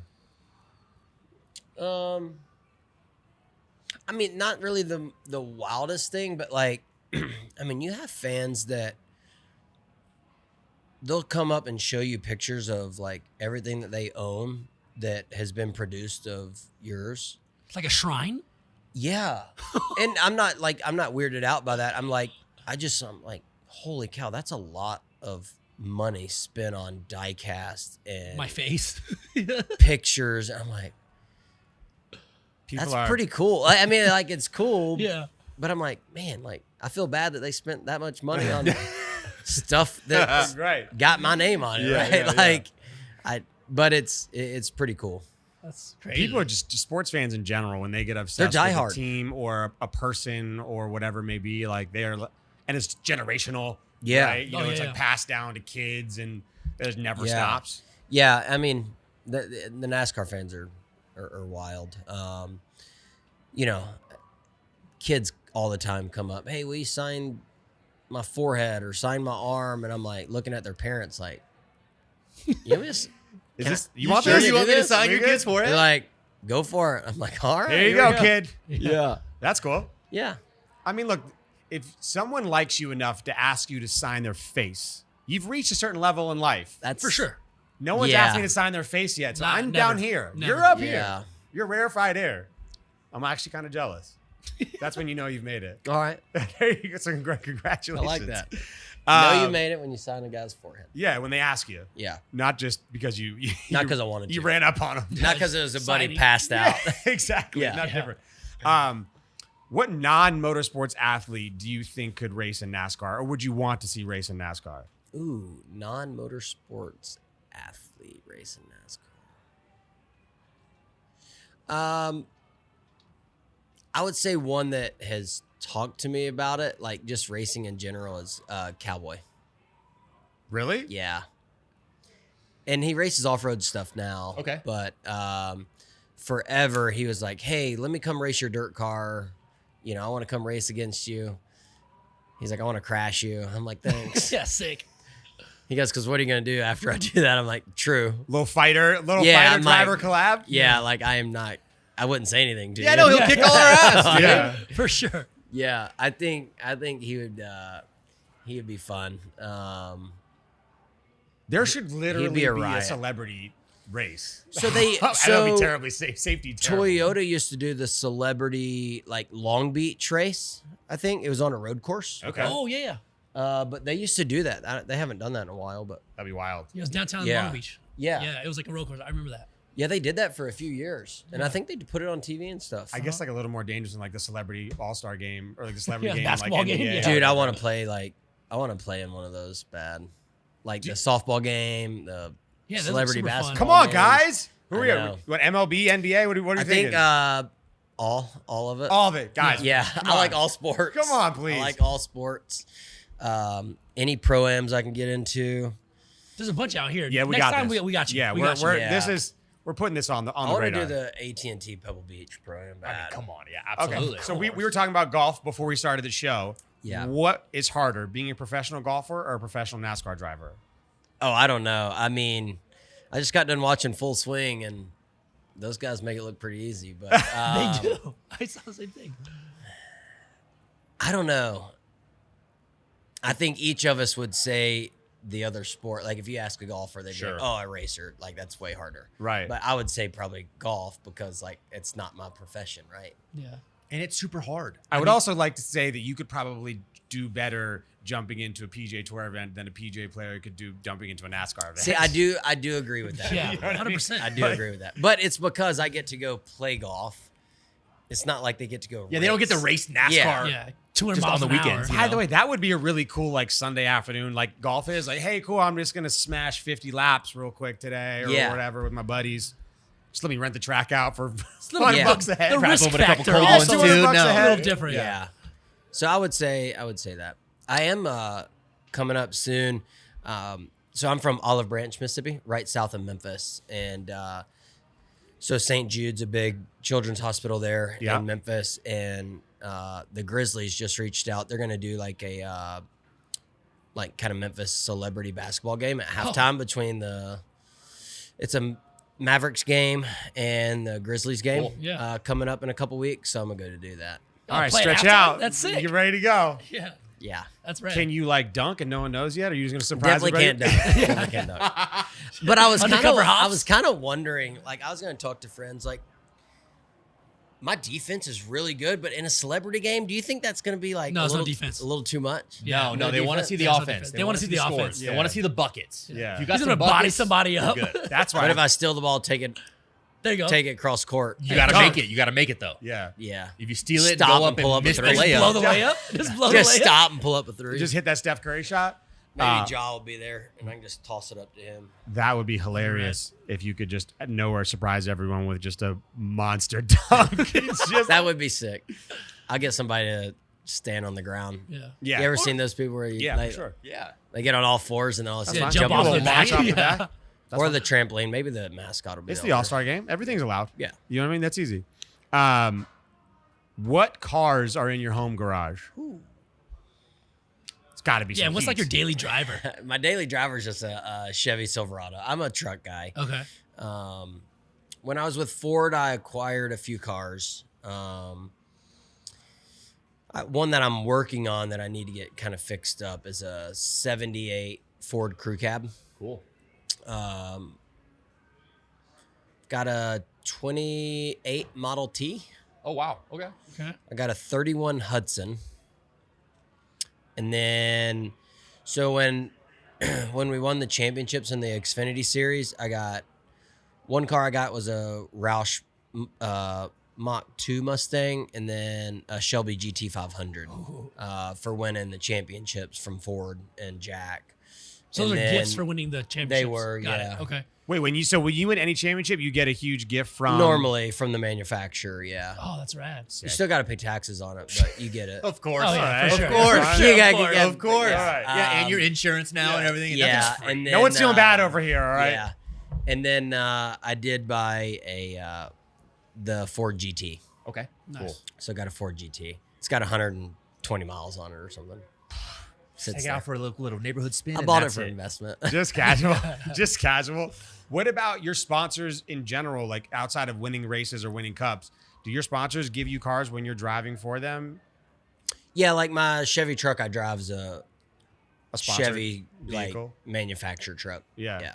I mean, not really the wildest thing, but like, I mean, you have fans that they'll come up and show you pictures of like everything that they own that has been produced of yours. It's like a shrine. Yeah. And I'm not weirded out by that. I'm like, holy cow, that's a lot of money spent on die cast and My face. pictures. I'm like, People that's are pretty cool. I mean, like, it's cool. Yeah. But I'm like, man, like, I feel bad that they spent that much money on stuff that right. got my name on it, Yeah, right? yeah, yeah. But it's pretty cool. That's crazy. People are just sports fans in general when they get obsessed They're with diehard. a team or a person or whatever it may be. Like they are, and it's generational. Yeah. Right? Oh, It's yeah. like passed down to kids, and it never Yeah. stops. Yeah, I mean, the NASCAR fans are wild. Kids all the time come up, hey, will you sign my forehead or sign my arm? And I'm like looking at their parents like, you miss? Is Can this I- you want sure this? you want me to sign your kids for They're like, go for it. I'm like, all right. There you here go, we kid. Yeah. That's cool. Yeah. I mean, look, if someone likes you enough to ask you to sign their face, you've reached a certain level in life. That's For sure. No one's Yeah. asking you to sign their face yet. So Nah, I'm never. down here. Never. You're up Yeah. here. You're rarefied air. I'm actually kind of jealous. That's when you know you've made it. All right. There you go. So congratulations. I like that. Um, know you made it when you signed a guy's forehead. Yeah, when they ask you. Yeah. Not just because you Not 'cause I wanted You to. ran up on them. Not because it was a buddy Signing. passed out. Exactly. Yeah. Not Yeah. different. What non-motorsports athlete do you think could race in NASCAR, or would you want to see race in NASCAR? Ooh, non-motorsports athlete race in NASCAR. I would say one that has talked to me about it, like just racing in general, is Cowboy. Really? Yeah. And he races off-road stuff now. Okay. But forever he was like, hey, let me come race your dirt car. You know, I want to come race against you. He's like, I want to crash you. I'm like, thanks. Yeah, sick. He goes, because what are you going to do after I do that? I'm like, true. Little fighter Yeah, I'm driver like- collab? Yeah, like I am not, I wouldn't say anything to you. Yeah, no, he'll kick all our ass. Dude. Yeah. For sure. Yeah, I think he would be fun. There should literally He'd be be a a riot. celebrity race. So they That'd be terribly safety terrible. Toyota used to do the celebrity like Long Beach race. I think it was on a road course. Okay. Oh, yeah. But they used to do that. They haven't done that in a while, but That'd be wild. It was downtown Yeah. Long Beach. yeah. Yeah, it was like a road course. I remember that. Yeah, they did that for a few years. And I think they put it on TV and stuff. I guess like a little more dangerous than like the celebrity all-star game or like the celebrity Yeah, game. basketball like game, NBA. yeah. Dude, I want to play in one of those bad. Like the softball game, the Yeah, those look celebrity super fun. basketball. Come on, games. guys. Who are I you? know. What, MLB, NBA? What are you I thinking? think all of it. All of it, guys. Yeah, Come I like on. all sports. Come on, please. I like all sports. Any pro-ams I can get into. There's a bunch out here. Yeah, we Next got time this. we got you. Yeah, we we're got you. Yeah. we're putting this on the I want to radar. do the AT&T Pebble Beach pro-am. I mean, bad. come on. Yeah, Okay, absolutely. so we were talking about golf before we started the show. Yeah. What is harder, being a professional golfer or a professional NASCAR driver? Oh, I don't know. I mean, I just got done watching Full Swing, and those guys make it look pretty easy. But They do. I saw the same thing. I don't know. I think each of us would say the other sport. Like if you ask a golfer, they'd be Sure. like, "Oh, a racer." Like that's way harder. Right. But I would say probably golf because like it's not my profession, right? Yeah. And it's super hard. I would also like to say that you could probably do better jumping into a PGA Tour event than a PGA player could do jumping into a NASCAR event. See, I do agree with that. Yeah, You know what I mean? 100%. I do agree with that. But it's because I get to go play golf. It's not like they get to go. Yeah, they don't get to race NASCAR. Yeah. 200 Just miles on the an weekends, hour. you By know? the way, that would be a really cool like Sunday afternoon, like golf is. Like, hey, cool, I'm just gonna smash 50 laps real quick today or Yeah. whatever with my buddies. Just let me rent the track out for little $5 bit- bucks a head. The risk with a couple factor cold Yeah, ones, also $200 too. bucks No. a a head. little different. Yeah. So I would say that. I am coming up soon. So I'm from Olive Branch, Mississippi, right south of Memphis, and so St. Jude's a big children's hospital there Yeah. in Memphis, and the Grizzlies just reached out. They're gonna do like a like kind of Memphis celebrity basketball game at halftime between it's a Mavericks game and the Grizzlies game. Cool. Yeah. Coming up in a couple weeks, so I'm gonna go to do that. All right, Play at stretch halftime? out. That's sick. You ready to go? Yeah. Yeah. That's right. Can you like dunk and no one knows yet? Or are you just gonna surprise Definitely can't everybody? dunk. Definitely can't dunk. But I was Undercover hops? kind of wondering. Like I was going to talk to friends. Like my defense is really good, but in a celebrity game, do you think that's going to be like No, a it's not little, defense. a little too much? Yeah. No, they want to defense? see the Yeah, it's not offense. defense. They wanna see the scores. offense. They Yeah. want to see the buckets. Yeah. If you got He's some gonna body buckets, somebody up. you're good. That's What right. if I steal the ball, take it cross court? You got to Dunk. make it. You got to make it though. Yeah. Yeah. If you steal it, Stop go and up pull and up a miss the three. layup. Blow the way up. Just blow Just the way up. stop and pull up a three. Just hit that Steph Curry shot. Maybe Jaw will be there, and I can just toss it up to him. That would be hilarious if you could just nowhere surprise everyone with just a monster dunk. It's just That would be sick. I'll get somebody to stand on the ground. Yeah. yeah. You ever seen those people where Yeah, they, for sure. Yeah. they get on all fours and all That's Yeah, fine. jump A off little the launch back. off the Yeah. back. or the trampoline. Maybe the mascot will be. It's on the there. All-Star game. Everything's allowed. Yeah. You know what I mean? That's easy. What cars are in your home garage? It's got to be Yeah. some What's like your Heats. daily driver? My daily driver is just a Chevy Silverado. I'm a truck guy. Okay. When I was with Ford, I acquired a few cars. One that I'm working on that I need to get kind of fixed up is a 78 Ford Crew Cab. Cool. Got a 28 Model T. Oh wow. Okay. Okay. I got a 31 Hudson. And then, so when we won the championships in the Xfinity Series, one car I got was a Roush Mach 2 Mustang and then a Shelby GT 500 for winning the championships from Ford and Jack. So those are gifts for winning the championships. They were, Got yeah. it. Okay. Wait, when you win any championship, you get a huge gift from Normally from the manufacturer, yeah. Oh, that's rad. You still got to pay taxes on it, but you get it. Of course. Oh, yeah, for Of sure. course. You gotta course. get, Of course. All right. Yeah, and your insurance now and everything. Yeah, Nothing's free. and then, No one's feeling bad over here, all right? Yeah, and then I did buy the Ford GT, Okay. Nice. so I got a Ford GT. It's got 120 miles on it or something. Sits Take it there. out for a little neighborhood spin. I and bought it that's for investment. Just casual. Just casual. What about your sponsors in general, like outside of winning races or winning cups? Do your sponsors give you cars when you're driving for them? Yeah, like my Chevy truck I drive is a sponsored Chevy like vehicle? manufactured truck. Yeah. Yeah.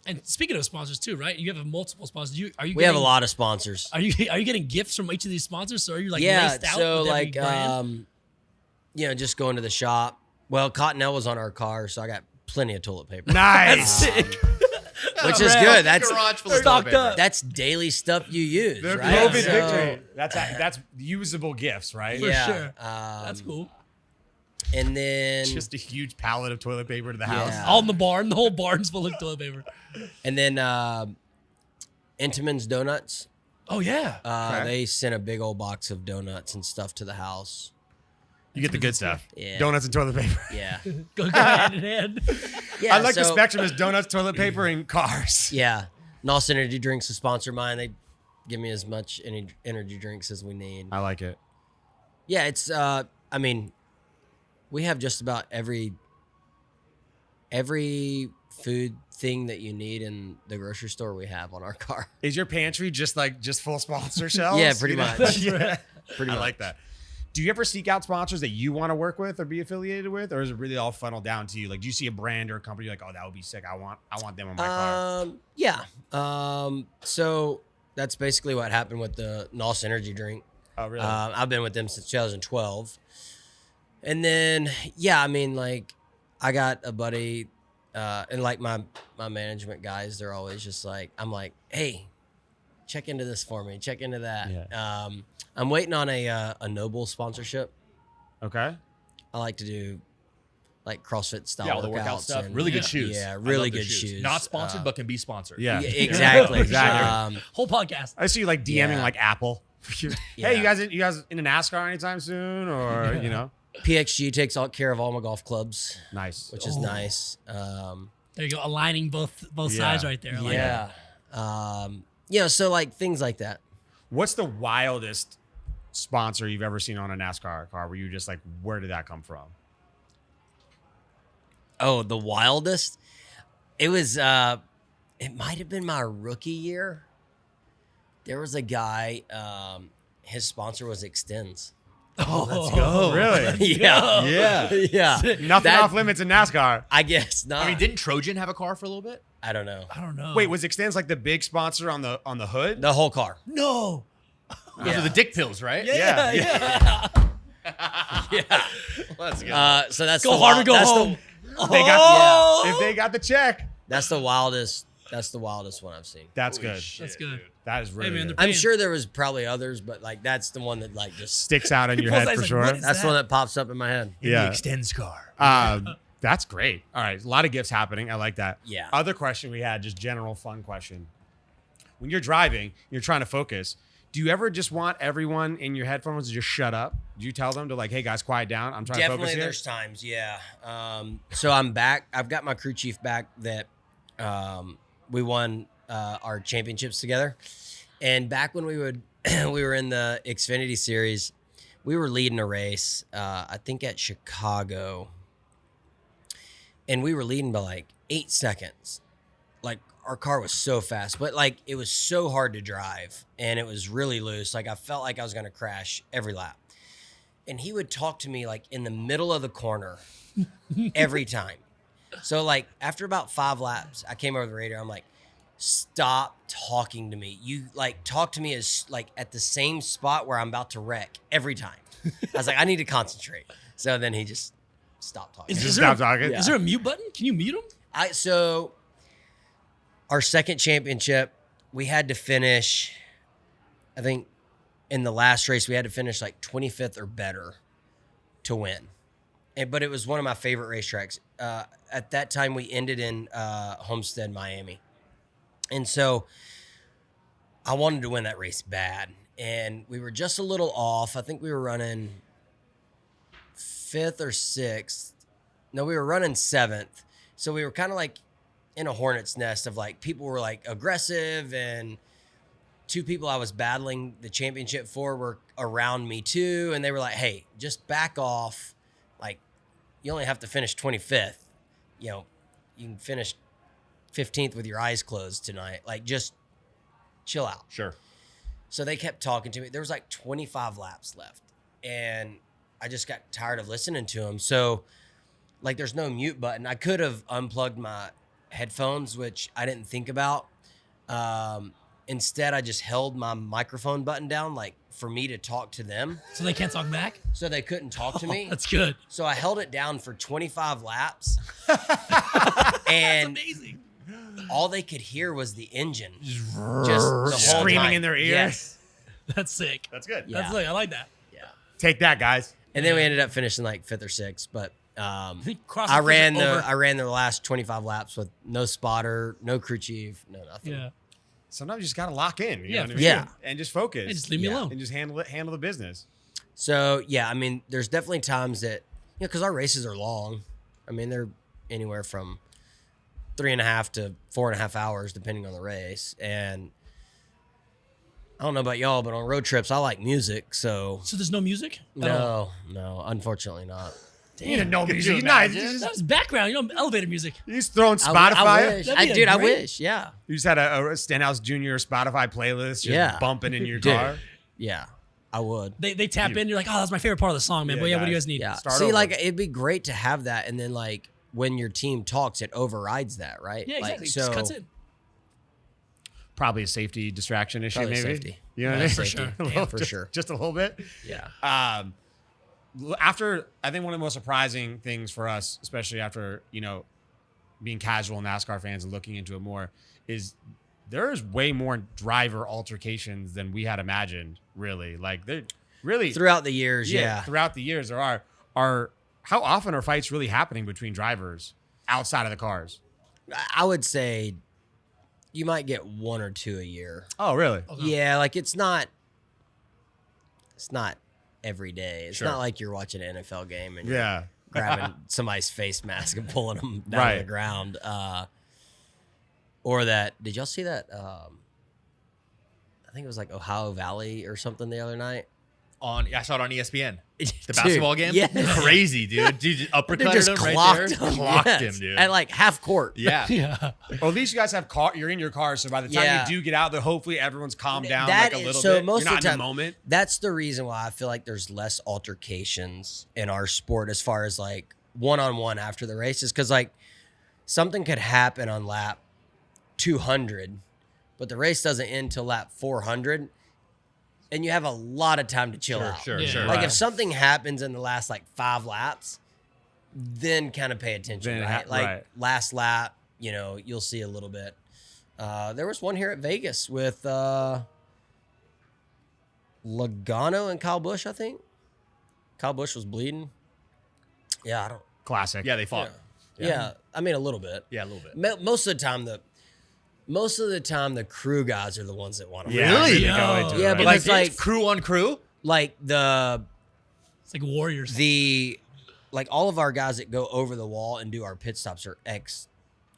And speaking of sponsors too, right? You have multiple sponsors. We have a lot of sponsors. Are you getting gifts from each of these sponsors? So are you like Yeah, laced out so with every like brand? just going to the shop. Well, Cottonelle was on our car, so I got plenty of toilet paper. Nice. Which is good. That's garage full of stocked toilet paper. up. that's daily stuff you use, The right? COVID So- victory. That's usable gifts, right? For Yeah. sure. That's cool. And then Just a huge pallet of toilet paper to the house. Yeah. All in the barn. The whole barn's full of toilet paper. Entenmann's Donuts. Oh yeah. Okay. They sent a big old box of donuts and stuff to the house. You get the good stuff. Yeah. Donuts and toilet paper. Yeah. Go hand in hand. Yeah. I like the so- spectrum as donuts, toilet paper, and cars. Yeah. NOS Energy Drinks to sponsor mine. They give me as much energy drinks as we need. I like it. Yeah, it's we have just about every food thing that you need in the grocery store we have on our car. Is your pantry just full sponsor shelves? Yeah, pretty You know? much. Yeah. Pretty I much. like that. Do you ever seek out sponsors that you want to work with or be affiliated with, or is it really all funneled down to you? Like, do you see a brand or a company you're like, oh, that would be sick. I want them on my car. Yeah. So that's basically what happened with the NOS Energy Drink. Oh, really? I've been with them since 2012. And then, yeah, I mean, like, I got a buddy, and like my management guys, they're always just like, I'm like, hey, check into this for me, check into that. Yeah. I'm waiting on a Noble sponsorship. Okay. I like to do like CrossFit style Yeah, all the workout workouts stuff. and- Really good shoes. Yeah, I really love their good shoes. Not sponsored, but can be sponsored. Yeah. Yeah, exactly. Exactly. Whole podcast. I see you like DMing Yeah. like Apple. Yeah. Hey, you guys into NASCAR anytime soon, or you know? PXG takes all care of all my golf clubs, Nice. which is nice. There you go. Aligning both Yeah. sides right there. I like Yeah. So like things like that. What's the wildest sponsor you've ever seen on a NASCAR car where you just like, where did that come from? Oh, the wildest. It was it might have been my rookie year. There was a guy, his sponsor was Extends. Oh, let's Oh, really? Yeah. Yeah. Yeah. Nothing That- off limits in NASCAR. I guess not. I mean, didn't Trojan have a car for a little bit? I don't know. I don't know. Wait, was Extends like the big sponsor on the hood? The whole car. no. Those are the dick pills, right? Yeah. Yeah. Let's go. So that's Go the hard or wild- go that's home. They got Oh! if they got the check. That's the wildest. That's the wildest one I've seen. That's Holy good. shit, That's good. dude. That is really Hey, man, good. the- I'm Man. sure there was probably others, but like that's the one that like just Sticks out in your People's head eyes for like, sure. what is that's the that? one that pops up in my head. In Yeah. the Extends car. That's great. All right, a lot of gifts happening. I like that. Yeah. Other question we had, just general fun question. When you're driving, you're trying to focus. Do you ever just want everyone in your headphones to just shut up? Do you tell them to like, hey guys, quiet down? I'm trying to Definitely, focus here. there's times, yeah. So I'm back. I've got my crew chief back that we won our championships together. And back when we were in the Xfinity Series, we were leading a race, I think at Chicago. And we were leading by like 8 seconds. Like our car was so fast, but like it was so hard to drive and it was really loose. Like I felt like I was going to crash every lap. And he would talk to me like in the middle of the corner every time. So like after about 5 laps, I came over the radio. I'm like, stop talking to me. You like talk to me as like at the same spot where I'm about to wreck every time. I was like, I need to concentrate. So then he just stopped talking. Just stop talking. Is there a mute button? Can you mute him? So our second championship, we had to finish, I think in the last race, we had to finish like 25th or better to win. But it was one of my favorite racetracks. At that time, we ended in Homestead, Miami. And so I wanted to win that race bad. And we were just a little off. I think we were running 5th or 6th. No, we were running 7th. So we were kind of like in a hornet's nest of like people were like aggressive, and 2 people I was battling the championship for were around me too. And they were like, hey, just back off. Like, you only have to finish 25th. You know, you can finish 15th with your eyes closed tonight. Like, just chill out. Sure. So they kept talking to me. There was like 25 laps left, and I just got tired of listening to them. So, like, there's no mute button. I could have unplugged my headphones, which I didn't think about. Instead, I just held my microphone button down, like, for me to talk to them. So they can't talk back? So they couldn't talk to me. That's good. So I held it down for 25 laps. And That's amazing. all they could hear was the engine. Just the whole Screaming time. in their ears. Yes. That's sick. That's good. Yeah. That's sick. I like that. Yeah. Take that, guys. And then we ended up finishing like 5th or 6th. But Cross I the ran finish over. the last 25 laps with no spotter, no crew chief, no nothing. Yeah. Sometimes you just gotta lock in. You Yeah, know what I for mean? sure. And just focus. Hey, just leave me Yeah. alone. and just handle the business. So yeah, I mean, there's definitely times that, you know, because our races are long. I mean, they're anywhere from 3.5 to 4.5 hours, depending on the race. And I don't know about y'all, but on road trips, I like music. So So there's no music? at all? no, unfortunately not. You didn't know Could music. you Nah, imagine? you just, That was background, elevator music. you just throwing I Spotify. wish. That'd be Dude, I great. wish. Yeah. You just had a Stenhouse Jr. Spotify playlist just Yeah. bumping in your Dude. car. Yeah, I would. They tap in, you're like, oh, that's my favorite part of the song, man. Yeah, But yeah, what do you guys. guys need? Yeah. Start See, over. like, it'd be great to have that. And then, like, when your team talks, it overrides that, right? Yeah, exactly. Like, Just cuts in. Probably a safety distraction issue, Probably maybe. safety. You know what I Yeah, mean? for safety. sure. A little- For just- sure. Just a little bit. Yeah. After, I think one of the most surprising things for us, especially after, you know, being casual NASCAR fans and looking into it more, is there's way more driver altercations than we had imagined, really. Like, they're really Throughout the years, yeah. throughout the years there are how often are fights really happening between drivers outside of the cars? I would say you might get 1 or 2 a year. Oh, really? Okay. Yeah, like it's not every day. It's Sure. not like you're watching an NFL game and you're Yeah. grabbing somebody's face mask and pulling them down Right. to the ground. Or that, did y'all see that? I think it was like Ohio Valley or something the other night. I saw it on ESPN. The Dude, basketball game? yes. Crazy, dude. Dude just They uppercutted just him right clocked there. him. Clocked yes. him, dude. At like half court. Yeah. Yeah. Well, at least you guys have you're in your car, so by the time Yeah. you do get out there, hopefully everyone's calmed down That like a is- little so bit. most You're not of the in time- the moment. That's the reason why I feel like there's less altercations in our sport as far as like one-on-one after the races. Because like something could happen on lap 200, but the race doesn't end till lap 400. And you have a lot of time to chill out. Sure, Yeah. sure. Like Right. if something happens in the last like 5 laps, then kind of pay attention, Then right? Like right. last lap, you know, you'll see a little bit. There was one here at Vegas with Logano and Kyle Busch, I think. Kyle Busch was bleeding. Yeah, I don't. Classic. Yeah, they fought. Yeah, I mean a little bit. Yeah, a little bit. Most of the time, the crew guys are the ones that want to. Yeah, Really? they go into it, Yeah, right? but Like, like crew on crew? like It's like Warriors. like all of our guys that go over the wall and do our pit stops are ex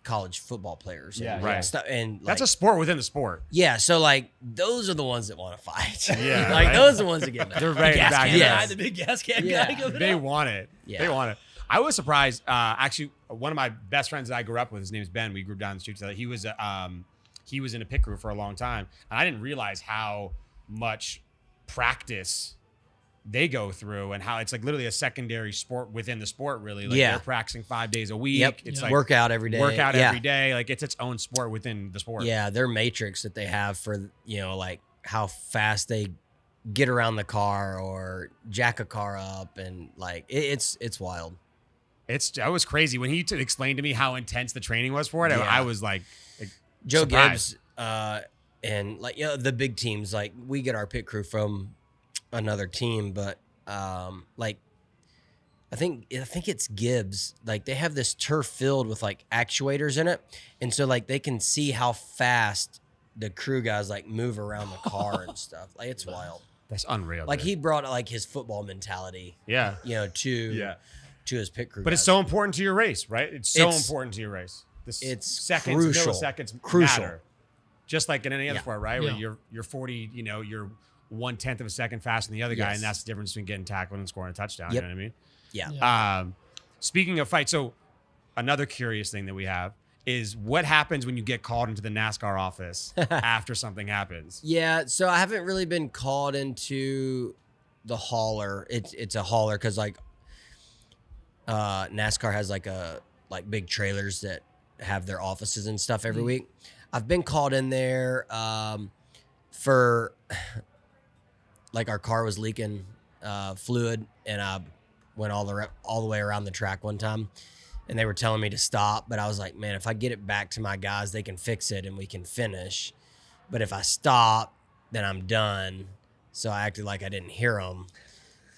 college football players. Yeah, and right. stuff, and That's like, a sport within the sport. yeah. So like those are the ones that want to fight. Yeah, like right. those are the ones that get mad. They're ready to gas back can it Yeah. up. guy, the big gas can Yeah. guy coming They up. want it. Yeah. They want it. I was surprised. Actually, one of my best friends that I grew up with, his name is Ben. We grew up down the street together. He was in a pit crew for a long time, and I didn't realize how much practice they go through and how it's like literally a secondary sport within the sport. Really, like Yeah. they're practicing 5 days a week. Yep. It's Yeah. like Workout every day. workout yeah. every day. Like it's its own sport within the sport. Yeah, their matrix that they have for, you know, like how fast they get around the car or jack a car up, and like it's wild. That was crazy when he explained to me how intense the training was for it. Yeah. I was like Joe surprised. Gibbs And like, the big teams, like we get our pit crew from another team, but like I think it's Gibbs. Like they have this turf filled with like actuators in it, and so like they can see how fast the crew guys like move around the car and stuff. Like it's wild. That's unreal. Like dude. he brought like his football mentality, Yeah. to his pit crew. But guys. it's so important to your race, right? It's so important to your race. It's seconds, crucial. milliseconds Crucial. matter. Just like in any other sport, right? Where Yeah. you're 40, you're 1/10 of a second faster than the other guy, Yes. and that's the difference between getting tackled and scoring a touchdown. Yep. You know what I mean? Yeah. Speaking of fights, so another curious thing that we have is what happens when you get called into the NASCAR office after something happens. Yeah, so I haven't really been called into the hauler. It's a hauler because like NASCAR has like big trailers that have their offices and stuff every week. I've been called in there for like our car was leaking fluid, and I went all the way around the track one time. And they were telling me to stop, but I was like, man, if I get it back to my guys, they can fix it and we can finish. But if I stop, then I'm done. So I acted like I didn't hear them.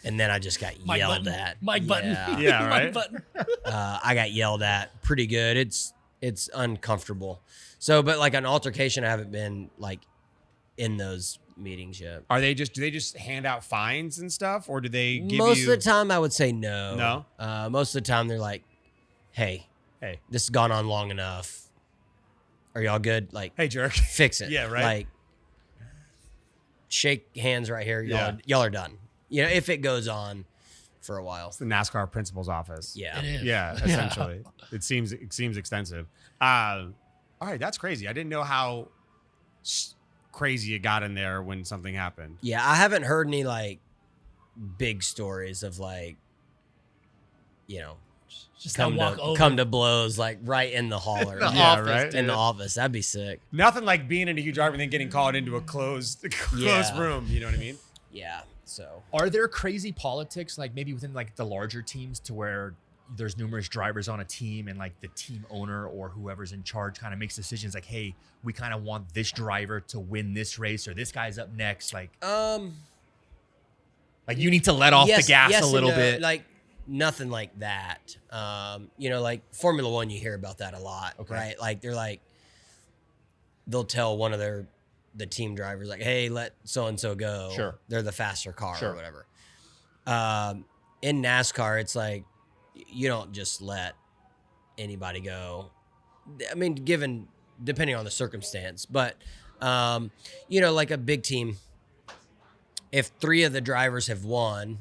And then I just got Mic yelled button. at. Mic button. Yeah, Mic right? button. I got yelled at pretty good. It's uncomfortable. So, but like an altercation, I haven't been like in those meetings yet. Do they just hand out fines and stuff, or do they give Most you? of the time, I would say no. No? Most of the time, they're like, hey, this has gone on long enough. Are y'all good? Like, Hey, jerk. fix it. Yeah, right. Like, shake hands right here. Yeah. Y'all are done. If it goes on for a while. The NASCAR principal's office. Yeah. It is. Yeah, essentially. It seems extensive. All right, that's crazy. I didn't know how crazy it got in there when something happened. Yeah, I haven't heard any like big stories of like, Just walk over. come to blows like right in the hauler. Yeah, office, right? In the office. That'd be sick. Nothing like being in a huge argument and then getting called into a closed Yeah. room. You know what I mean? Yeah. So Are there crazy politics, like maybe within like the larger teams, to where there's numerous drivers on a team and like the team owner or whoever's in charge kind of makes decisions like, hey, we kind of want this driver to win this race, or this guy's up next. Like you need to let off the gas yes a and little no. bit. Like nothing like that. Like Formula One, you hear about that a lot, right? Like they'll tell one of the team drivers like, hey, let so-and-so go. Sure. They're the faster car Sure. or whatever. In NASCAR, it's like, you don't just let anybody go. I mean, depending on the circumstance, but, like a big team, if 3 of the drivers have won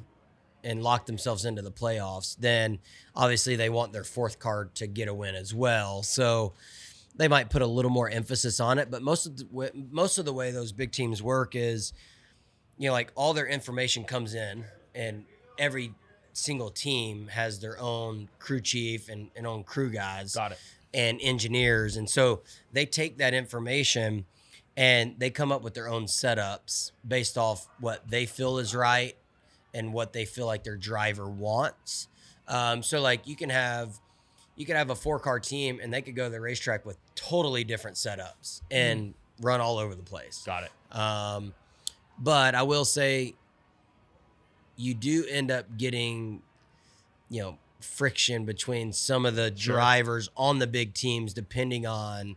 and locked themselves into the playoffs, then obviously they want their 4th car to get a win as well. So they might put a little more emphasis on it, but most of the way those big teams work is, like all their information comes in, and every single team has their own crew chief and own crew guys. Got it. And engineers. And so they take that information and they come up with their own setups based off what they feel is right and what they feel like their driver wants. So like you can have a 4-car team and they could go to the racetrack with totally different setups and run all over the place. Got it. But I will say you do end up getting, friction between some of the drivers on the big teams, depending on,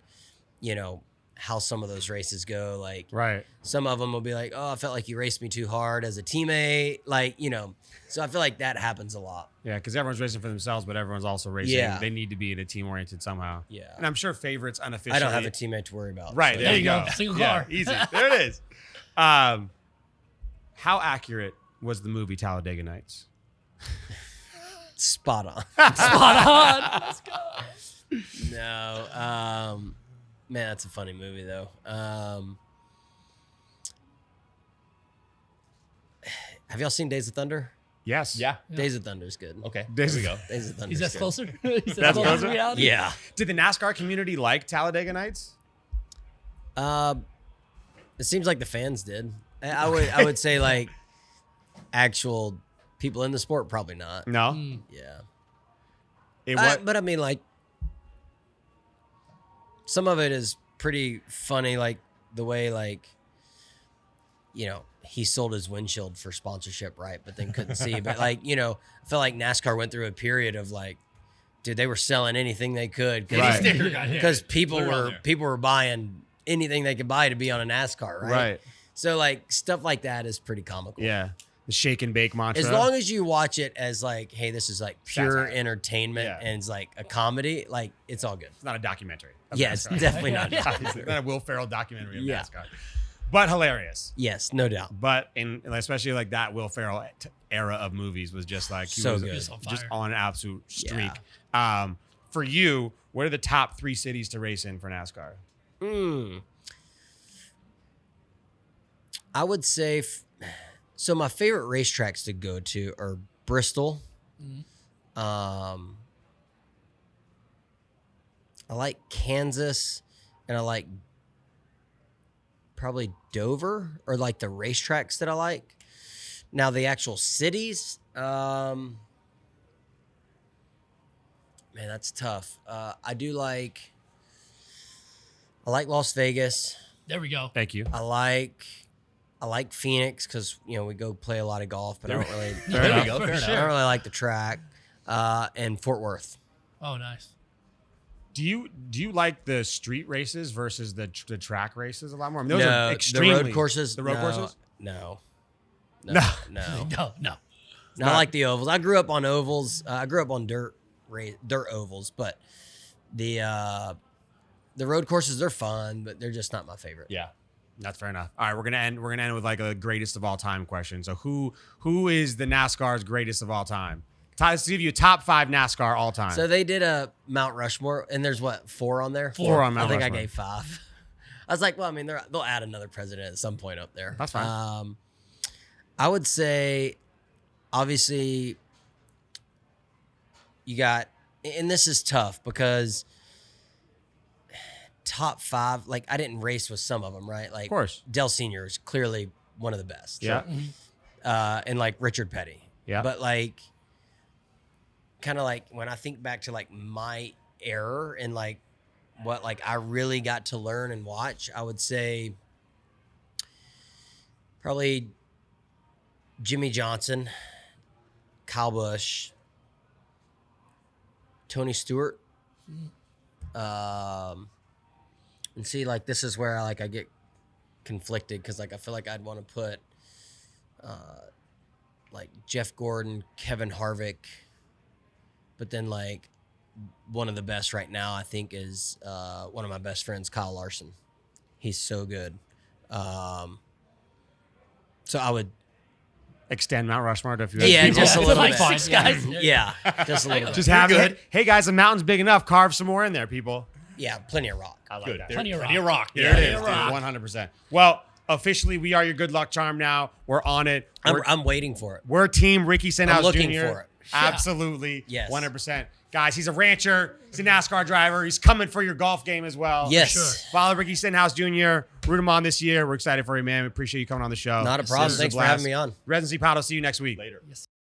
how some of those races go. Like, Right. some of them will be like, oh, I felt like you raced me too hard as a teammate. Like, so I feel like that happens a lot. Yeah, because everyone's racing for themselves, but everyone's also racing. Yeah. They need to be in a team oriented somehow. Yeah. And I'm sure favorites unofficially. I don't have a teammate to worry about. Right. so- There you go. Single Yeah, car. easy. There it is. How accurate was the movie Talladega Nights? Spot on. Spot on. Let's go. No. Man, that's a funny movie though. Have y'all seen Days of Thunder? Yes. Yeah. Days of Thunder is good. Okay. There we go. Days of Thunder. He's is that good. closer. He's that That's closer closer? to reality. Yeah. Did the NASCAR community like Talladega Nights? It seems like the fans did. I would say like actual people in the sport probably not. No. Yeah. What? But I mean, like, some of it is pretty funny. Like the way like, he sold his windshield for sponsorship, right? But then couldn't see. But like, I feel like NASCAR went through a period of like, dude, they were selling anything they could because people were buying anything they could buy to be on a NASCAR, right? Right. So like stuff like that is pretty comical. Yeah. The shake and bake mantra. As long as you watch it as like, hey, this is like pure Satire. entertainment and it's like a comedy, like it's all good. It's not a documentary. Yeah, it's definitely not. It's not a Will Ferrell documentary of NASCAR. But hilarious. Yes, no doubt. But especially like that Will Ferrell era of movies was just like he So was good. just on an absolute streak. For you, what are the top 3 cities to race in for NASCAR? I would say, so my favorite racetracks to go to are Bristol. I like Kansas, and I like probably Dover, or like the racetracks that I like. Now the actual cities, man, that's tough. I like Las Vegas. There we go. Thank you. I like Phoenix because we go play a lot of golf, but I don't really. There you go. Fair enough. I don't really like the track. And Fort Worth. Oh, nice. Do you like the street races versus the track races a lot more? I mean, those No, are the extremely road courses. The road courses? No. No. Not like the ovals. I grew up on ovals. I grew up on dirt ovals, but the road courses, they're fun, but they're just not my favorite. Yeah. That's fair enough. All right, we're gonna end with like a greatest of all time question. So who is the NASCAR's greatest of all time? Let's give you a top 5 NASCAR all time. So they did a Mount Rushmore, and there's what, 4 on there? 4 on Mount I think Rushmore. I gave 5. I was like, well, I mean, they'll add another president at some point up there. That's fine. I would say, obviously, you got, and this is tough because top 5, like I didn't race with some of them, right? Like, of course, Dale Sr. is clearly one of the best. Yeah. And like Richard Petty. Yeah. But like, kind of like when I think back to like my era and like what like I really got to learn and watch, I would say probably Jimmy Johnson, Kyle Busch, Tony Stewart. And see, like this is where I get conflicted because like I feel like I'd want to put like Jeff Gordon, Kevin Harvick, but then like one of the best right now I think is one of my best friends, Kyle Larson. He's so good. So I would extend Mount Rushmore to a few. Yeah, other people. just a little like bit. 6 guys. Yeah, just a little bit. Just have it. Hey guys, the mountain's big enough. Carve some more in there, people. Yeah, plenty of rock. I like Good. that. Plenty of Plenty of rock. There it Plenty is, of dude. rock. 100%. Well, officially, we are your good luck charm now. We're on it. I'm waiting for it. We're Team Ricky Stenhouse I'm looking Jr. for it. Absolutely. Yes. 100%. Guys, he's a rancher. He's a NASCAR driver. He's coming for your golf game as well. Yes. sure. Follow Ricky Stenhouse Jr. Root him on this year. We're excited for you, man. We appreciate you coming on the show. Not a problem. This is Thanks for blast. having me on. Residency Pod. I'll see you next week. Later. Yes.